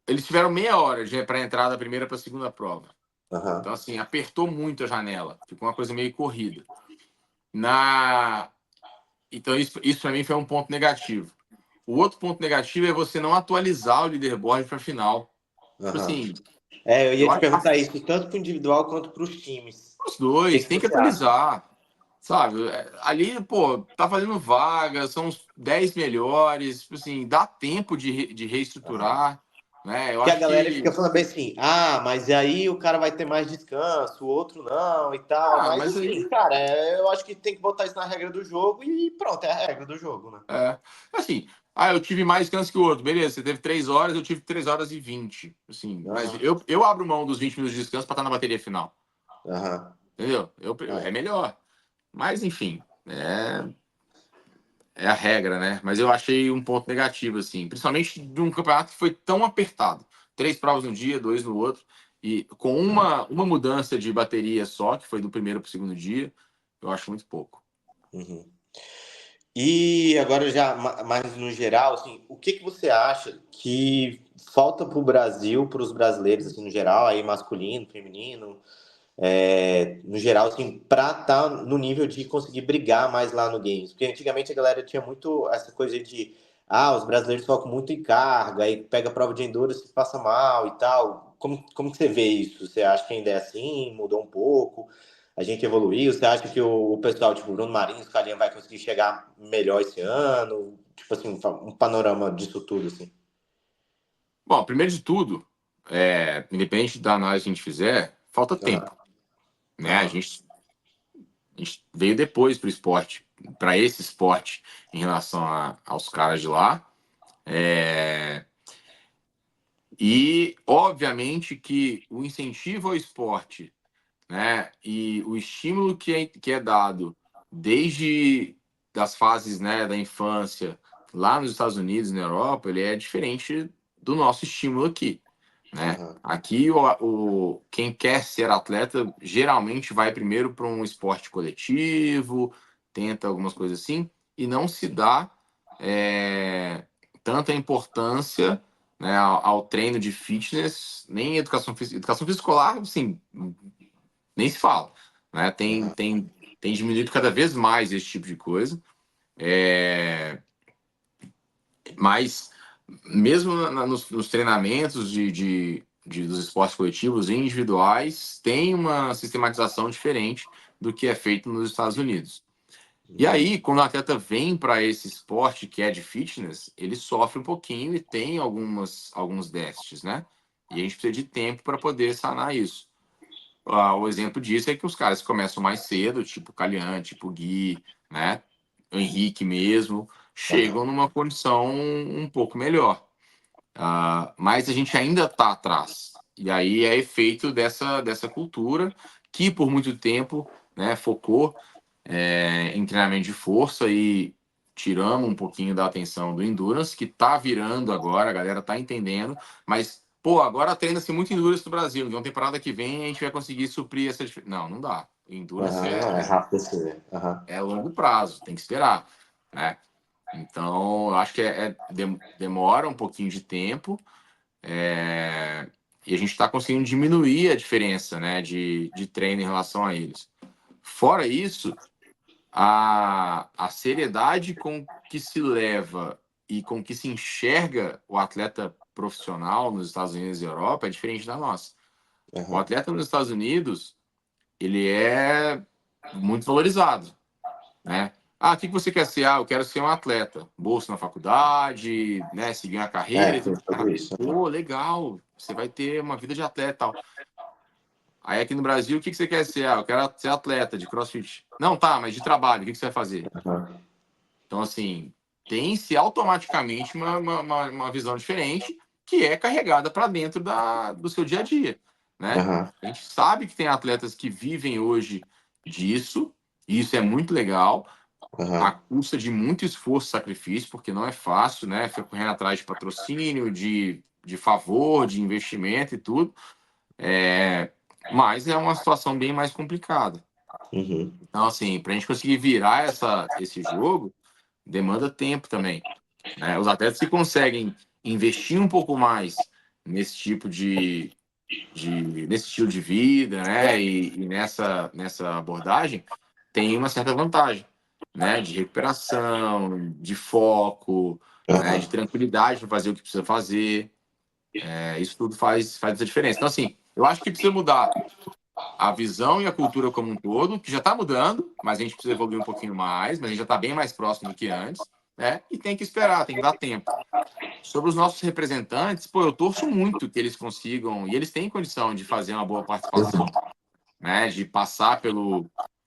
Eles tiveram meia hora para entrar da primeira para a segunda prova. Então, Aham, assim, apertou muito a janela. Ficou uma coisa meio corrida. Na... Então, isso para mim foi um ponto negativo. O outro ponto negativo é você não atualizar o leaderboard para a final. Tipo aham. assim, Eu ia eu te acho perguntar isso, tanto para o individual quanto para os times. os O que dois, que tem que você acha? atualizar. Sabe? Ali, pô, tá fazendo vaga, são os 10 melhores. Tipo assim, dá tempo de Aham. reestruturar. Né? Eu Que a acho galera fica que. falando bem assim, mas aí o cara vai ter mais descanso, o outro não e tal. Ah, Mas mas assim, aí. cara, eu acho que tem que botar isso na regra do jogo e pronto, é a regra do jogo, né? Assim, eu tive mais descanso que o outro. Beleza, você teve 3 horas, eu tive 3 horas e 20. Assim, mas Aham, eu abro mão dos 20 minutos de descanso para estar na bateria final. aham. Entendeu? É É. melhor. Mas, enfim, é a regra, né? Mas eu achei um ponto negativo, assim, principalmente de um campeonato que foi tão apertado. 3 provas no dia, 2 no outro, e com uma mudança de bateria só, que foi do primeiro para o segundo dia, eu acho muito pouco. Uhum. E agora já mais no geral, assim, o que que você acha que falta para o Brasil, para os brasileiros, assim, no geral, aí masculino, feminino, no geral, assim, para estar no nível de conseguir brigar mais lá no games? Porque antigamente a galera tinha muito essa coisa de, os brasileiros focam muito em carga, aí pega a prova de endurance e passa mal e tal. Como que você vê isso? Você acha que ainda é assim? Mudou um pouco? A gente evoluiu? Você acha que o pessoal, tipo, Bruno Marinho, Scalinha vai conseguir chegar melhor esse ano? Tipo assim, um panorama disso tudo, assim. Bom, primeiro de tudo, independente da análise que a gente fizer, falta Aham, tempo, né? A aham, gente, a gente veio depois para o esporte, para esse esporte, em relação aos caras de lá. É, E, obviamente, que o incentivo ao esporte, né, e o estímulo que é dado desde das fases, né, da infância lá nos Estados Unidos, na Europa, ele é diferente do nosso estímulo aqui, né? Aham. Aqui, quem quer ser atleta geralmente vai primeiro para um esporte coletivo, tenta algumas coisas assim, e não se dá tanta importância, né, ao treino de fitness, nem educação física. Educação física escolar, assim, nem se fala, né? Aham. Tem diminuído cada vez mais esse tipo de coisa. É, mas mesmo nos treinamentos dos esportes coletivos e individuais, tem uma sistematização diferente do que é feito nos Estados Unidos. E aí, quando o atleta vem para esse esporte que é de fitness, ele sofre um pouquinho e tem alguns déficits, né? E a gente precisa de tempo para poder sanar isso. O exemplo disso é que os caras começam mais cedo, tipo o Calian, tipo o Gui, né? O Henrique mesmo, chegam Aham. numa condição um pouco melhor. Mas a gente ainda está atrás. E aí é efeito dessa cultura que por muito tempo, né, focou em treinamento de força e tiramos um pouquinho da atenção do endurance, que está virando agora, a galera está entendendo, mas pô, agora treina-se muito endurance no Brasil, então temporada que vem a gente vai conseguir suprir essa diferença. Não, não dá. Endurance Aham. Não, é rápido assim, né? Aham. é longo prazo, tem que esperar, né? Então, eu acho que demora um pouquinho de tempo, e a gente está conseguindo diminuir a diferença, né, de treino em relação a eles. Fora isso, a seriedade com que se leva e com que se enxerga o atleta profissional nos Estados Unidos e Europa é diferente da nossa. O Aham. atleta nos Estados Unidos, ele é muito valorizado, né? O que você quer ser? Eu quero ser um atleta. Bolsa na faculdade, né? Seguir uma carreira É, e tem tudo. tudo isso. Aham. Pô, legal. Você vai ter uma vida de atleta e tal. Aí aqui no Brasil, o que você quer ser? Eu quero ser atleta de CrossFit. Não, tá, mas de trabalho, o que você vai fazer? Aham. Então, assim, tem-se automaticamente uma visão diferente que é carregada para dentro do seu dia a dia, né? Aham. A gente sabe que tem atletas que vivem hoje disso, e isso é muito legal, à Aham. custa de muito esforço e sacrifício, porque não é fácil, né? Fica correndo atrás de patrocínio, de favor, de investimento e tudo. Mas é uma situação bem mais complicada. Uhum. Então, assim, para a gente conseguir virar esse jogo, demanda tempo também, né? Os atletas que conseguem investir um pouco mais nesse tipo nesse estilo de vida, né? E nessa abordagem, tem uma certa vantagem, né? De recuperação, de foco, né? De Aham. tranquilidade para fazer o que precisa fazer. Isso tudo faz essa diferença. Então, assim, eu acho que precisa mudar a visão e a cultura como um todo, que já está mudando, mas a gente precisa evoluir um pouquinho mais, mas a gente já está bem mais próximo do que antes, né? E tem que esperar, tem que dar tempo. Sobre os nossos representantes, pô, eu torço muito que eles consigam, e eles têm condição de fazer uma boa participação, né? De passar pelo.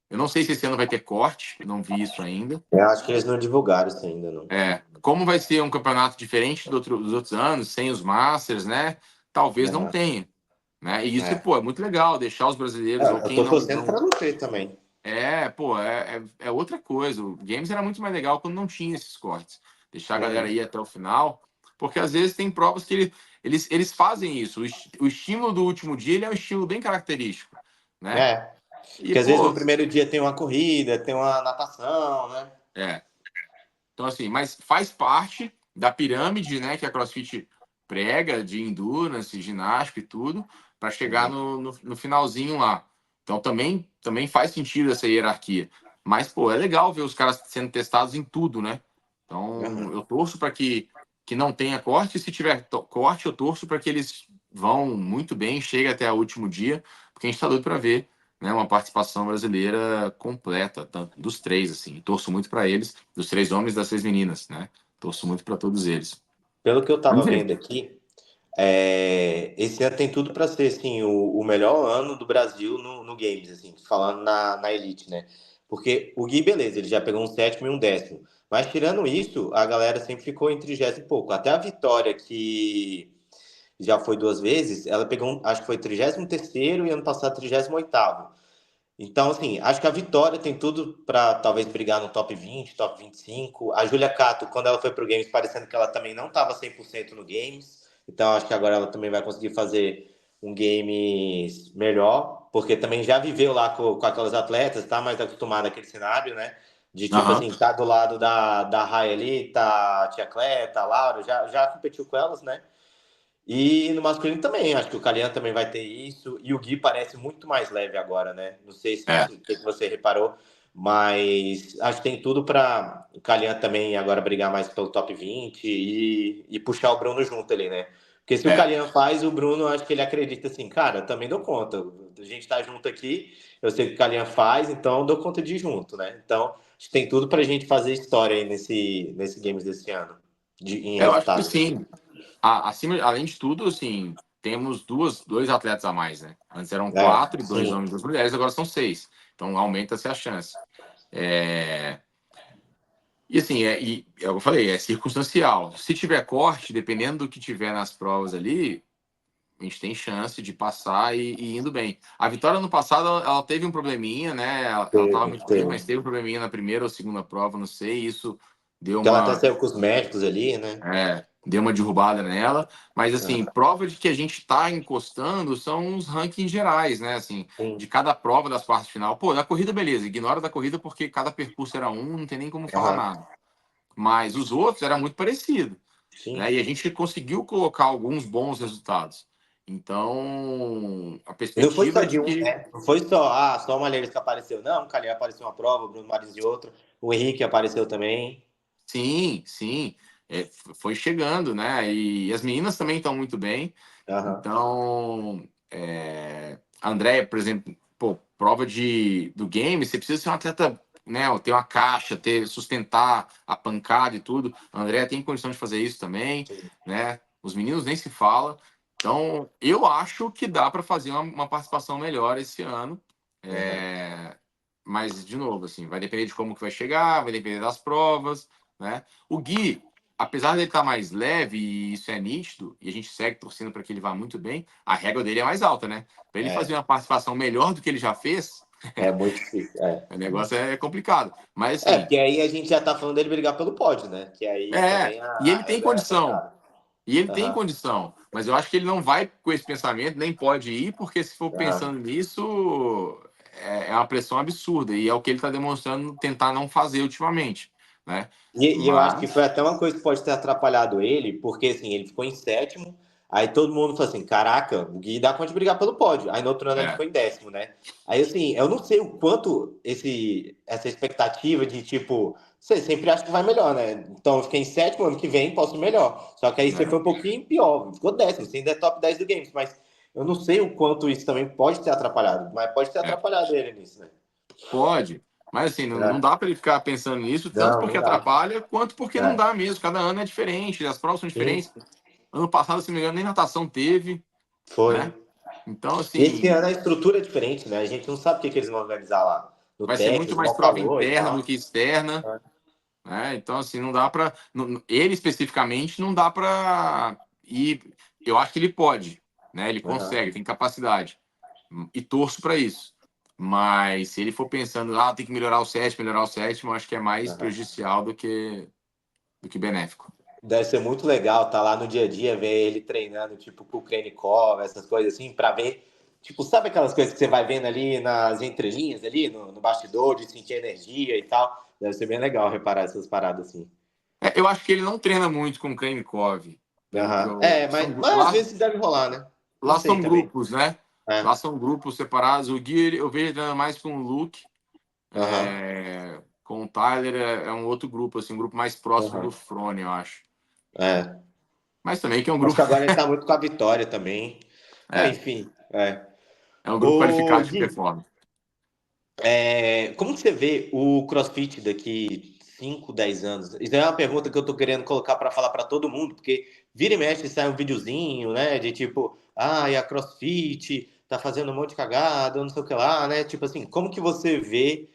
Eu não sei se esse ano vai ter corte, não vi isso ainda. Eu acho que eles não divulgaram isso ainda, não. Como vai ser um campeonato diferente dos outros anos, sem os Masters, né? Talvez não Aham. tenha, né? E isso, É. pô, é muito legal, deixar os brasileiros, ou Eu quem tô não, torcendo não pra não ter também. é outra coisa. O Games era muito mais legal quando não tinha esses cortes. Deixar a galera Uhum. ir até o final, porque às vezes tem provas que eles fazem isso. O estímulo do último dia ele é um estímulo bem característico, né? É. E, Porque às vezes no pô, primeiro dia tem uma corrida, tem uma natação, né? é. Então, assim, mas faz parte da pirâmide, né, que a CrossFit prega de endurance, ginástica e tudo, para chegar Uhum. no finalzinho lá. Então, também faz sentido essa hierarquia. Mas, pô, é legal ver os caras sendo testados em tudo, né? Então, Aham. eu torço para que não tenha corte, e se tiver corte, eu torço para que eles vão muito bem, chegue até o último dia, porque a gente está doido para ver, né, uma participação brasileira completa, tanto dos três, assim. Torço muito para eles, dos três homens e das três meninas, né? Torço muito para todos eles. Pelo que eu tava Vamos ver. vendo aqui, esse ano tem tudo para ser assim, o melhor ano do Brasil no Games, assim, falando na Elite, né? Porque o Gui, beleza, ele já pegou um sétimo e um décimo. Mas tirando isso, a galera sempre ficou em 30 e pouco. Até a Vitória, que já foi duas vezes, ela pegou, acho que foi 33º e ano passado 38º. Então, assim, acho que a Vitória tem tudo para talvez brigar no top 20, top 25. A Julia Cato, quando ela foi pro Games, parecendo que ela também não estava 100% no Games. Então acho que agora ela também vai conseguir fazer um game melhor, porque também já viveu lá com aquelas atletas, tá mais acostumada àquele cenário, né? De tipo Aham. assim, tá do lado da Rai ali, tá a Tia Clé, tá a Laura, já competiu com elas, né? E no masculino também, acho que o Calian também vai ter isso. E o Gui parece muito mais leve agora, né? Não sei É, se você reparou, mas acho que tem tudo para o Calian também agora brigar mais pelo top 20 e puxar o Bruno junto ali, né? Porque se o é, Calian faz, o Bruno acho que ele acredita assim, cara, também dou conta. A gente tá junto aqui, eu sei que o Calian faz, então eu dou conta de ir junto, né? Então, acho que tem tudo pra gente fazer história aí nesse Games desse ano, em eu acho que resultado. sim. Além de tudo, assim, temos dois atletas a mais, né? Antes eram É, quatro, dois sim. homens e duas mulheres, agora são seis. Então aumenta-se a chance. É, e assim, é o que eu falei, é circunstancial. Se tiver corte, dependendo do que tiver nas provas ali, a gente tem chance de passar e indo bem. A Vitória no passado, ela teve um probleminha, né? Ela estava muito bem, Teve. mas teve um probleminha na primeira ou segunda prova, não sei. Isso deu Que ela até uma, saiu com os médicos ali, né? deu uma derrubada nela. Mas assim, Aham. prova de que a gente está encostando são os rankings gerais, né? Assim, Sim. de cada prova das quartas de final. Pô, na corrida, beleza, ignora da corrida porque cada percurso era um, não tem nem como falar Aham. nada. Mas os outros era muito parecido, né? Sim. E a gente conseguiu colocar alguns bons resultados. Então, a E não foi perspectiva só é de de um, que né? Não foi só o Malheiros que apareceu. Não, o Calhar apareceu uma prova, o Bruno Marins de outra. O Henrique apareceu também. sim, sim, foi chegando, né? E as meninas também estão muito bem. Aham. Então, a Andrea, por exemplo, pô, prova do game, você precisa ser um atleta, né? Ter uma caixa, sustentar a pancada e tudo. A Andrea tem condição de fazer isso também, Sim. né? Os meninos nem se fala. Então, eu acho que dá para fazer uma participação melhor esse ano. Aham. É, mas, de novo, assim, vai depender de como que vai chegar, vai depender das provas, né? O Gui, apesar dele estar mais leve, e isso é nítido, e a gente segue torcendo para que ele vá muito bem, a régua dele é mais alta, né? Para ele fazer É. uma participação melhor do que ele já fez, É muito difícil. É. o negócio é complicado. Mas, É, assim, porque aí a gente já tá falando dele brigar pelo pódio, né? Que aí também e ele a tem régua é condição. apertada. E ele tem Aham. condição. Mas eu acho que ele não vai com esse pensamento, nem pode ir, porque se for Aham. pensando nisso, é uma pressão absurda. E é o que ele está demonstrando tentar não fazer ultimamente, né? E eu acho que foi Mas, até uma coisa que pode ter atrapalhado ele, porque assim, ele ficou em sétimo, aí todo mundo falou assim: caraca, o Gui dá conta de brigar pelo pódio. Aí no outro ano ele é, ficou em décimo, né? Aí assim, eu não sei o quanto essa expectativa de tipo, você sempre acha que vai melhor, né? Então eu fiquei em sétimo, ano que vem posso ir melhor. Só que aí você né? foi um pouquinho pior, ficou décimo, você ainda é top 10 do Games, mas eu não sei o quanto isso também pode ter atrapalhado, mas pode ter É. atrapalhado ele nisso, né? Pode. Mas assim, não É. dá para ele ficar pensando nisso, tanto Não, porque não dá. atrapalha, quanto porque não É. dá mesmo. Cada ano é diferente, as provas são Sim, diferentes. Ano passado, se não me engano, nem natação teve, foi. né? Então, E esse ano a assim, estrutura é diferente, né? A gente não sabe o que, que eles vão organizar lá. No vai ser muito Texas, mais mal prova calor e interna do tal. que externa, né? Então, assim, não dá para. Ele especificamente não dá para ir. Eu acho que ele pode, né? Ele Aham, consegue, tem capacidade. E torço para isso. Mas se ele for pensando, tem que melhorar o sétimo, eu acho que é mais aham. prejudicial do que benéfico. Deve ser muito legal estar lá no dia a dia, ver ele treinando, tipo, com o Krenikov, essas coisas assim, pra ver. Tipo, sabe aquelas coisas que você vai vendo ali nas entrelinhas, ali no bastidor, de sentir energia e tal? Deve ser bem legal reparar essas paradas assim. Eu acho que ele não treina muito com o Krenikov, pelo que Aham. eu. É, mas às Lá, vezes deve rolar, né? Não lá sei são também. grupos, né? É. Lá são grupos separados. O Gui, eu vejo ele treinando mais com o Luke. Aham. Com o Tyler é um outro grupo, assim, um grupo mais próximo do Aham. Frone, eu acho. É. Mas também que é um Acho grupo, que agora ele tá muito com a Vitória também. É, é, enfim. É. é um grupo Ô, qualificado de Gui, performance. como que você vê o CrossFit daqui 5, 10 anos? Isso é uma pergunta que eu tô querendo colocar para falar para todo mundo, porque vira e mexe sai um videozinho, né, de tipo, e a CrossFit tá fazendo um monte de cagada, não sei o que lá, né? Tipo assim, como que você vê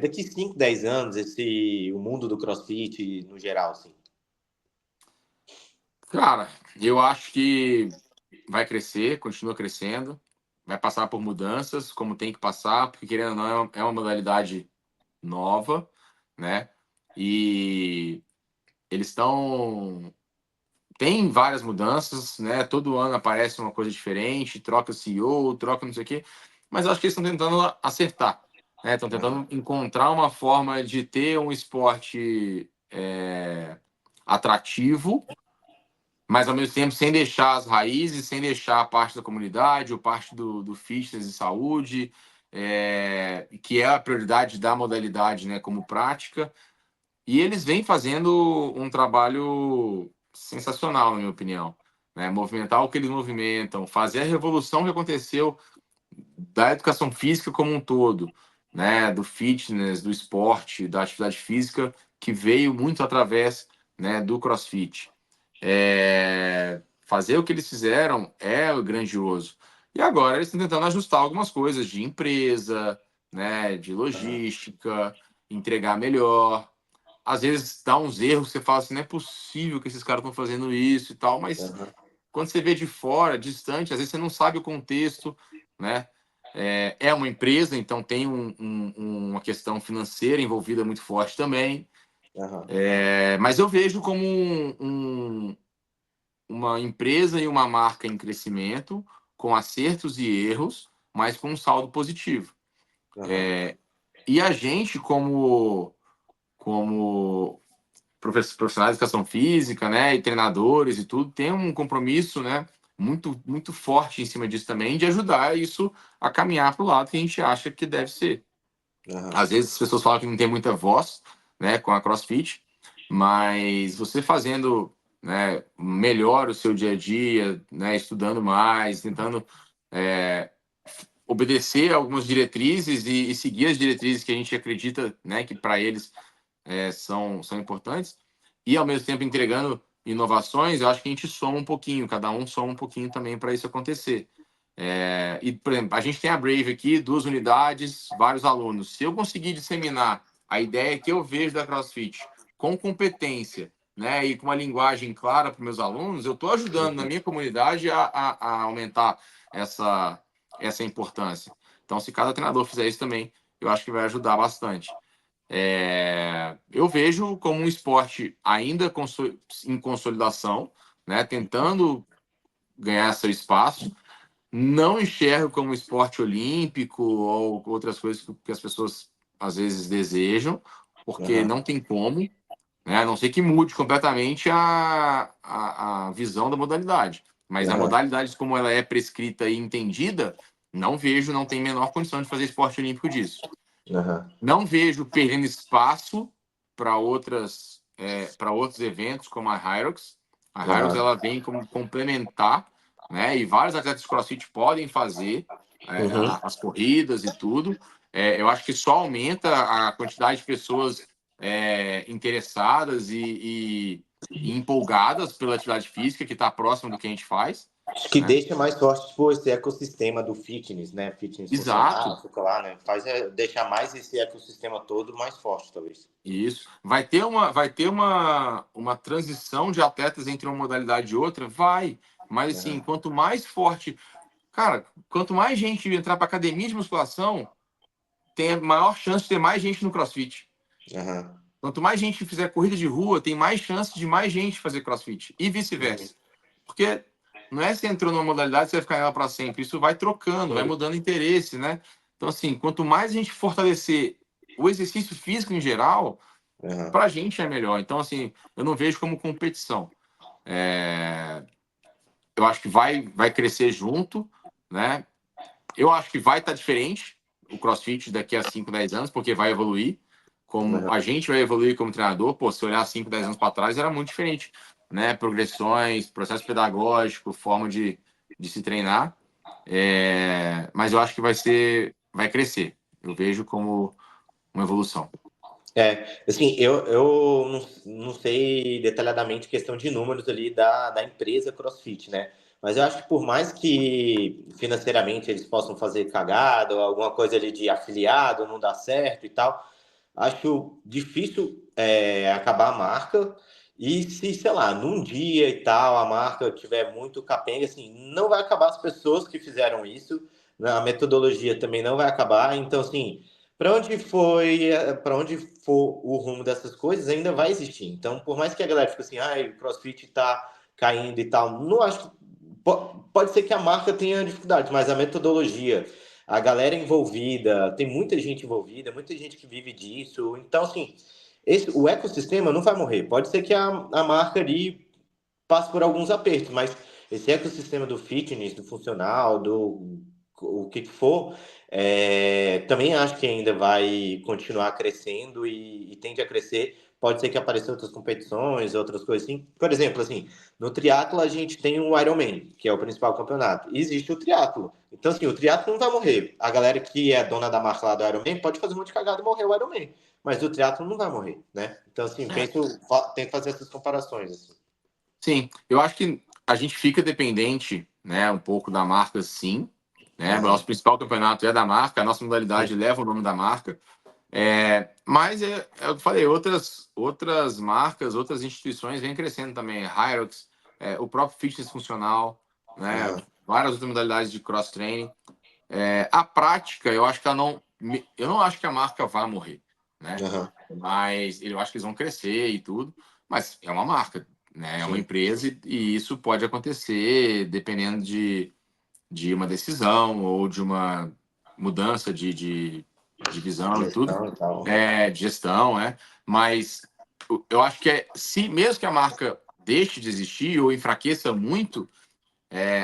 daqui 5, 10 anos o mundo do CrossFit no geral, assim? Cara, eu acho que vai crescer, continua crescendo, vai passar por mudanças, como tem que passar, porque querendo ou não, é uma modalidade nova, né? E eles estão tem várias mudanças, né? Todo ano aparece uma coisa diferente, troca CEO, troca não sei o quê, mas eu acho que eles estão tentando acertar, né? Estão tentando encontrar uma forma de ter um esporte atrativo, mas ao mesmo tempo sem deixar as raízes, sem deixar a parte da comunidade, ou parte do fitness e saúde, que é a prioridade da modalidade, né, como prática. E eles vêm fazendo um trabalho sensacional, na minha opinião. Né? Movimentar o que eles movimentam, fazer a revolução que aconteceu da educação física como um todo, né? Do fitness, do esporte, da atividade física, que veio muito através, né, do CrossFit. Fazer o que eles fizeram é grandioso. E agora eles estão tentando ajustar algumas coisas de empresa, né, de logística, entregar melhor. Às vezes dá uns erros, você fala assim, não é possível que esses caras estão fazendo isso e tal, mas quando você vê de fora, distante, às vezes você não sabe o contexto, né? É uma empresa, então tem uma questão financeira envolvida muito forte também. Mas eu vejo como uma empresa e uma marca em crescimento, com acertos e erros, mas com um saldo positivo. E a gente, como profissionais de educação física, né, e treinadores e tudo, tem um compromisso, né, muito, muito forte em cima disso também, de ajudar isso a caminhar para o lado que a gente acha que deve ser. Às vezes as pessoas falam que não tem muita voz, né, com a CrossFit, mas você fazendo, né, melhor o seu dia a dia, né, estudando mais, tentando obedecer algumas diretrizes e seguir as diretrizes que a gente acredita, né, que para eles são importantes, e ao mesmo tempo entregando inovações, eu acho que a gente soma um pouquinho, cada um soma um pouquinho também para isso acontecer. E, por exemplo, a gente tem a Brave aqui, 2 unidades, vários alunos. Se eu conseguir disseminar a ideia que eu vejo da CrossFit com competência, né, e com uma linguagem clara para meus alunos, eu estou ajudando na minha comunidade a aumentar essa importância. Então, se cada treinador fizer isso também, eu acho que vai ajudar bastante. Eu vejo como um esporte ainda em consolidação, né, tentando ganhar seu espaço. Não enxergo como esporte olímpico ou outras coisas que as pessoas às vezes desejam, porque não tem como, né, a não ser que mude completamente a visão da modalidade. Mas a modalidade como ela é prescrita e entendida, não vejo, não tem menor condição de fazer esporte olímpico disso. Não vejo perdendo espaço para para outros eventos como a Hyrox. A Hyrox ela vem como complementar, né? E vários atletas de CrossFit podem fazer as corridas e tudo. Eu acho que só aumenta a quantidade de pessoas interessadas e empolgadas pela atividade física que está próximo do que a gente faz, Acho que né? deixa mais forte, tipo, esse ecossistema do fitness, né? Fitness funcional, Exato. fica lá, né? Faz deixar mais esse ecossistema todo mais forte, talvez. Isso. Vai ter uma transição de atletas entre uma modalidade e outra? Vai. Mas, assim, quanto mais forte. Cara, quanto mais gente entrar para academia de musculação, tem a maior chance de ter mais gente no CrossFit. Quanto mais gente fizer corrida de rua, tem mais chance de mais gente fazer CrossFit. E vice-versa. Porque não é se entrou numa modalidade, você vai ficar nela para sempre. Isso vai trocando, vai mudando interesse, né? Então, assim, quanto mais a gente fortalecer o exercício físico em geral, para a gente é melhor. Então, assim, eu não vejo como competição. Eu acho que vai crescer junto, né? Eu acho que vai estar diferente o CrossFit daqui a 5, 10 anos, porque vai evoluir. Como a gente vai evoluir como treinador, pô, se olhar 5, 10 anos para trás, era muito diferente, né? Progressões, processo pedagógico, forma de se treinar. Mas eu acho que vai crescer. Eu vejo como uma evolução. Assim, eu não sei detalhadamente questão de números ali da empresa CrossFit, né? Mas eu acho que por mais que financeiramente eles possam fazer cagada ou alguma coisa ali de afiliado, não dá certo e tal, acho difícil acabar a marca. E se, sei lá, num dia e tal, a marca tiver muito capenga, assim, não vai acabar as pessoas que fizeram isso, né? A metodologia também não vai acabar. Então, assim, para onde for o rumo dessas coisas, ainda vai existir. Então, por mais que a galera fique assim, o CrossFit tá caindo e tal. Não acho. Pode ser que a marca tenha dificuldade, mas a metodologia, a galera envolvida, tem muita gente envolvida, muita gente que vive disso. Então, assim, o ecossistema não vai morrer. Pode ser que a marca ali passe por alguns apertos, mas esse ecossistema do fitness, do funcional, do o que for, também acho que ainda vai continuar crescendo e tende a crescer. Pode ser que apareçam outras competições, outras coisas assim. Por exemplo, assim, no triatlo a gente tem o Ironman, que é o principal campeonato. E existe o triatlo. Então, assim, o triatlo não vai morrer. A galera que é dona da marca lá do Ironman pode fazer um monte de cagada e morrer o Ironman. Mas o triatlo não vai morrer, né? Então, assim, É. tem que fazer essas comparações, assim. Sim, eu acho que a gente fica dependente, né, um pouco da marca, sim. Né? O nosso Aham. principal campeonato é da marca, a nossa modalidade Sim. leva o nome da marca. Mas eu falei, outras marcas, outras instituições vêm crescendo também. Hyrox, o próprio fitness funcional, né? Aham. Várias outras modalidades de cross-training. A prática, eu acho que eu não acho que a marca vá morrer, né? Aham. Mas eu acho que eles vão crescer e tudo. Mas é uma marca, né? É uma Sim. empresa e isso pode acontecer dependendo de uma decisão ou de uma mudança de visão e tudo, Gestão e tal. de gestão, né? Mas eu acho que se mesmo que a marca deixe de existir ou enfraqueça muito,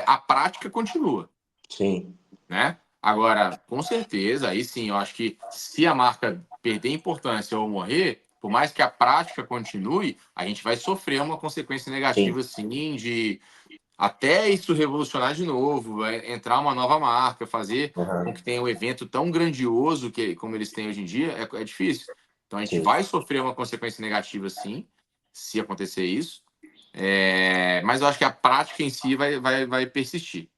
a prática continua, Sim. né? Agora, com certeza, aí sim, eu acho que se a marca perder importância ou morrer, por mais que a prática continue, a gente vai sofrer uma consequência Sim. negativa, sim, de até isso revolucionar de novo, entrar uma nova marca, fazer com Aham. que tenha um evento tão grandioso que como eles têm hoje em dia, é difícil. Então a gente Sim. vai sofrer uma consequência negativa, sim, se acontecer isso. Mas eu acho que a prática em si vai persistir.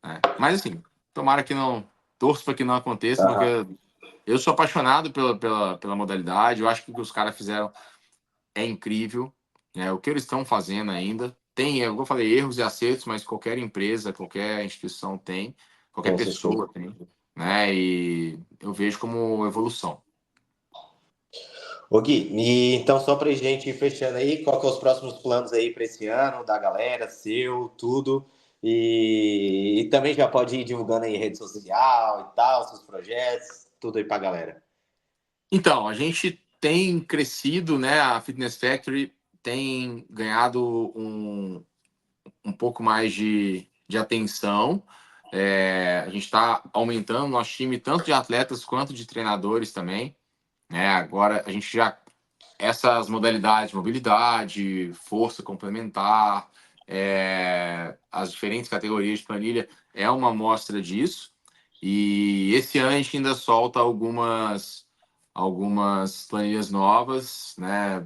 Né? Mas assim, tomara que não, torço para que não aconteça, porque Aham. eu sou apaixonado pela modalidade, eu acho que o que os caras fizeram é incrível, né? O que eles estão fazendo ainda. Tem, eu falei, erros e acertos, mas qualquer empresa, qualquer instituição tem, qualquer Com certeza. pessoa tem, né? E eu vejo como evolução. Ô Gui, então só pra gente ir fechando aí, qual que é os próximos planos aí para esse ano, da galera, seu, tudo. E também já pode ir divulgando aí rede social e tal, seus projetos, tudo aí pra galera. Então, a gente tem crescido, né? A Fitness Factory tem ganhado um pouco mais de atenção. A gente está aumentando nosso time, tanto de atletas quanto de treinadores também. Né? Agora a gente já essas modalidades, mobilidade, força complementar, as diferentes categorias de planilha, é uma amostra disso. E esse ano a gente ainda solta algumas planilhas novas, né,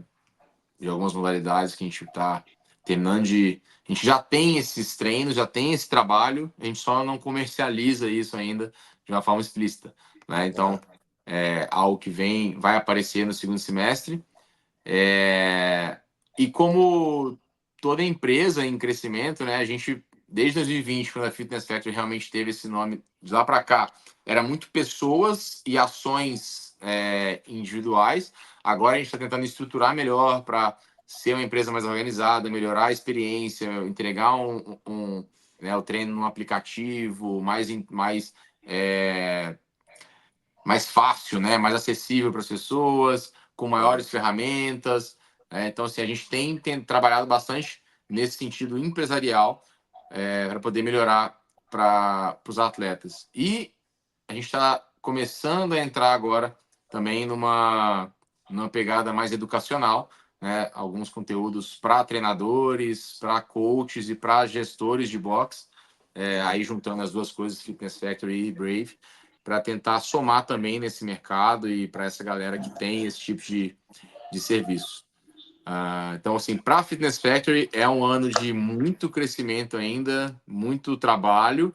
de algumas modalidades que a gente está terminando de. A gente já tem esses treinos, já tem esse trabalho, a gente só não comercializa isso ainda de uma forma explícita. Né? Então, Aham. algo que vai aparecer no segundo semestre. E como toda empresa em crescimento, né, a gente, desde 2020, quando a Fitness Factory realmente teve esse nome, de lá para cá, era muito pessoas e ações individuais. Agora a gente está tentando estruturar melhor para ser uma empresa mais organizada, melhorar a experiência, entregar o treino no aplicativo mais fácil, né? Mais acessível para as pessoas, com maiores ferramentas. Então, assim, a gente tem trabalhado bastante nesse sentido empresarial para poder melhorar para os atletas. E a gente está começando a entrar agora também numa pegada mais educacional, né? Alguns conteúdos para treinadores, para coaches e para gestores de boxe, aí juntando as duas coisas, Fitness Factory e Brave, para tentar somar também nesse mercado e para essa galera que tem esse tipo de serviço. Então, assim, para a Fitness Factory é um ano de muito crescimento ainda, muito trabalho.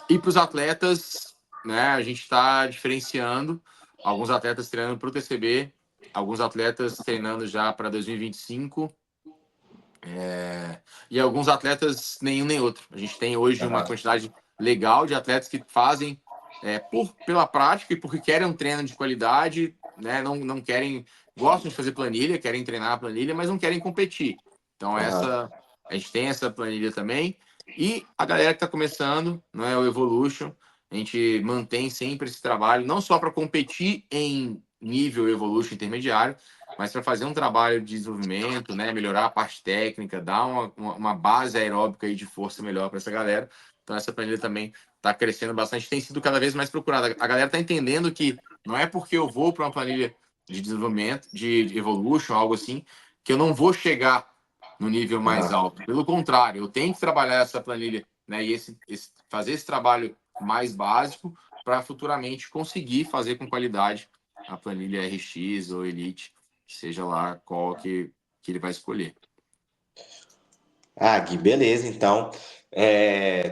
E para os atletas, né, a gente está diferenciando alguns atletas treinando para o TCB, alguns atletas treinando já para 2025, e alguns atletas nenhum nem outro. A gente tem hoje uma Aham. quantidade legal de atletas que fazem pela prática e porque querem um treino de qualidade, né, não querem, gostam de fazer planilha, querem treinar a planilha, mas não querem competir. Então, a gente tem essa planilha também. E a galera que está começando, não é o Evolution, a gente mantém sempre esse trabalho, não só para competir em nível Evolution intermediário, mas para fazer um trabalho de desenvolvimento, né, melhorar a parte técnica, dar uma base aeróbica e de força melhor para essa galera. Então, essa planilha também está crescendo bastante, tem sido cada vez mais procurada. A galera está entendendo que não é porque eu vou para uma planilha de desenvolvimento, de Evolution, algo assim, que eu não vou chegar no nível mais alto. Pelo contrário, eu tenho que trabalhar essa planilha, né, e fazer esse trabalho mais básico para futuramente conseguir fazer com qualidade a planilha RX ou Elite, seja lá qual que ele vai escolher. Ah, Gui, beleza, então.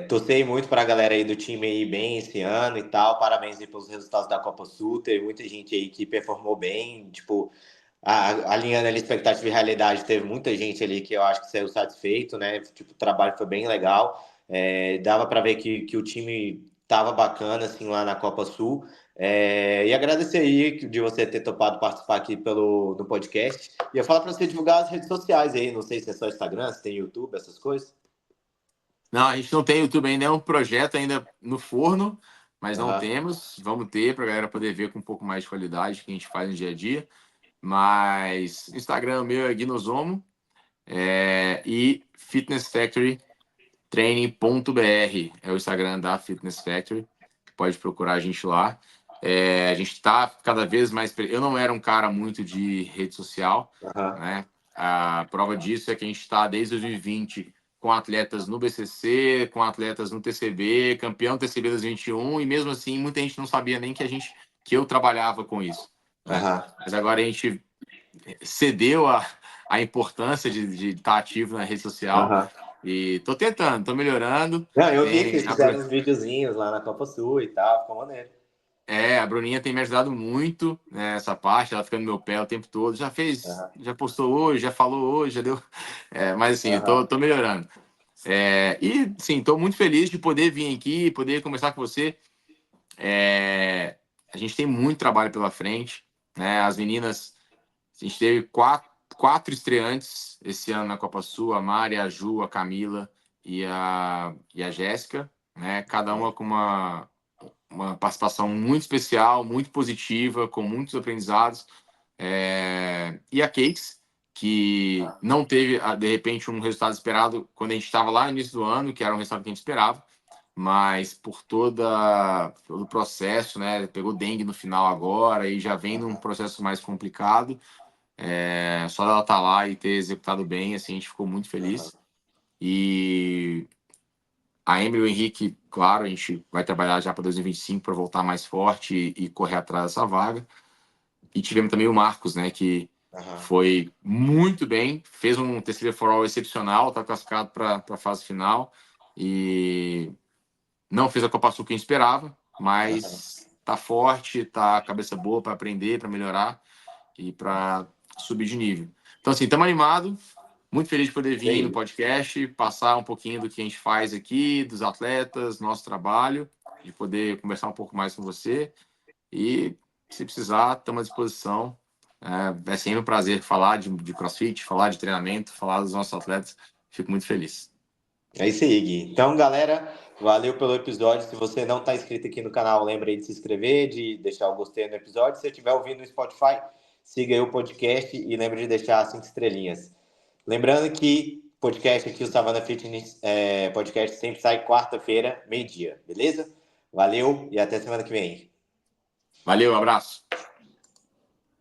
Torcei muito para a galera aí do time ir bem esse ano e tal. Parabéns aí pelos resultados da Copa Sul. Teve muita gente aí que performou bem. Tipo, alinhando ali expectativa e realidade, teve muita gente ali que eu acho que saiu satisfeito, né? Tipo, o trabalho foi bem legal. Dava para ver que o time tava bacana, assim, lá na Copa Sul. E agradecer aí de você ter topado participar aqui no podcast. E eu falo para você divulgar as redes sociais aí. Não sei se é só Instagram, se tem YouTube, essas coisas. Não, a gente não tem YouTube ainda, é um projeto ainda no forno, mas não Aham. temos. Vamos ter para a galera poder ver com um pouco mais de qualidade o que a gente faz no dia a dia. Mas Instagram meu é Guinozomo, e Fitness Factory training.br é o Instagram da Fitness Factory. Pode procurar a gente lá. A gente está cada vez mais. Eu não era um cara muito de rede social, Aham. né? A prova disso é que a gente está desde 2020 com atletas no BCC, com atletas no TCB, campeão TCB 2021, e mesmo assim muita gente não sabia nem que eu trabalhava com isso, né? Aham. Mas agora a gente cedeu a importância de estar ativo na rede social Aham. e tô tentando, tô melhorando. Não, eu vi que Tem vocês fizeram uns videozinhos lá na Copa Sul e tal, ficou maneiro. a Bruninha tem me ajudado muito nessa parte, ela fica no meu pé o tempo todo. Já fez, Aham. já postou hoje, já falou hoje, já deu. Mas assim, eu Aham. tô melhorando. E sim, tô muito feliz de poder vir aqui, poder conversar com você. A gente tem muito trabalho pela frente, né? As meninas, a gente teve quatro estreantes esse ano na Copa Sul, a Mari, a Ju, a Camila e a Jéssica, né? Cada uma com uma participação muito especial, muito positiva, com muitos aprendizados. E a Cakes, que não teve, de repente, um resultado esperado quando a gente estava lá no início do ano, que era um resultado que a gente esperava, mas por todo o processo, né? Pegou dengue no final agora e já vem num processo mais complicado. Só ela estar lá e ter executado bem, assim, a gente ficou muito Aham. feliz. E a Emily e o Henrique, claro, a gente vai trabalhar já para 2025 para voltar mais forte e correr atrás dessa vaga. E tivemos também o Marcos, né, que Aham. foi muito bem, fez um TCB for All excepcional, está classificado para a fase final e não fez a Copa Sul que a gente esperava, Aham. mas tá forte, tá cabeça boa para aprender, para melhorar e para subir de nível. Então, assim, estamos animados, muito feliz de poder Isso vir no aí. podcast, passar um pouquinho do que a gente faz aqui, dos atletas, nosso trabalho, de poder conversar um pouco mais com você. E se precisar, estamos à disposição. É sempre um prazer falar de CrossFit, falar de treinamento, falar dos nossos atletas. Fico muito feliz. É isso aí, Gui. Então, galera, valeu pelo episódio. Se você não está inscrito aqui no canal, lembre aí de se inscrever, de deixar o gostei no episódio. Se você estiver ouvindo no Spotify, siga aí o podcast e lembre de deixar 5 estrelinhas. Lembrando que podcast aqui, o Savana Fitness podcast, sempre sai quarta-feira, meio-dia, beleza? Valeu e até semana que vem. Valeu, abraço.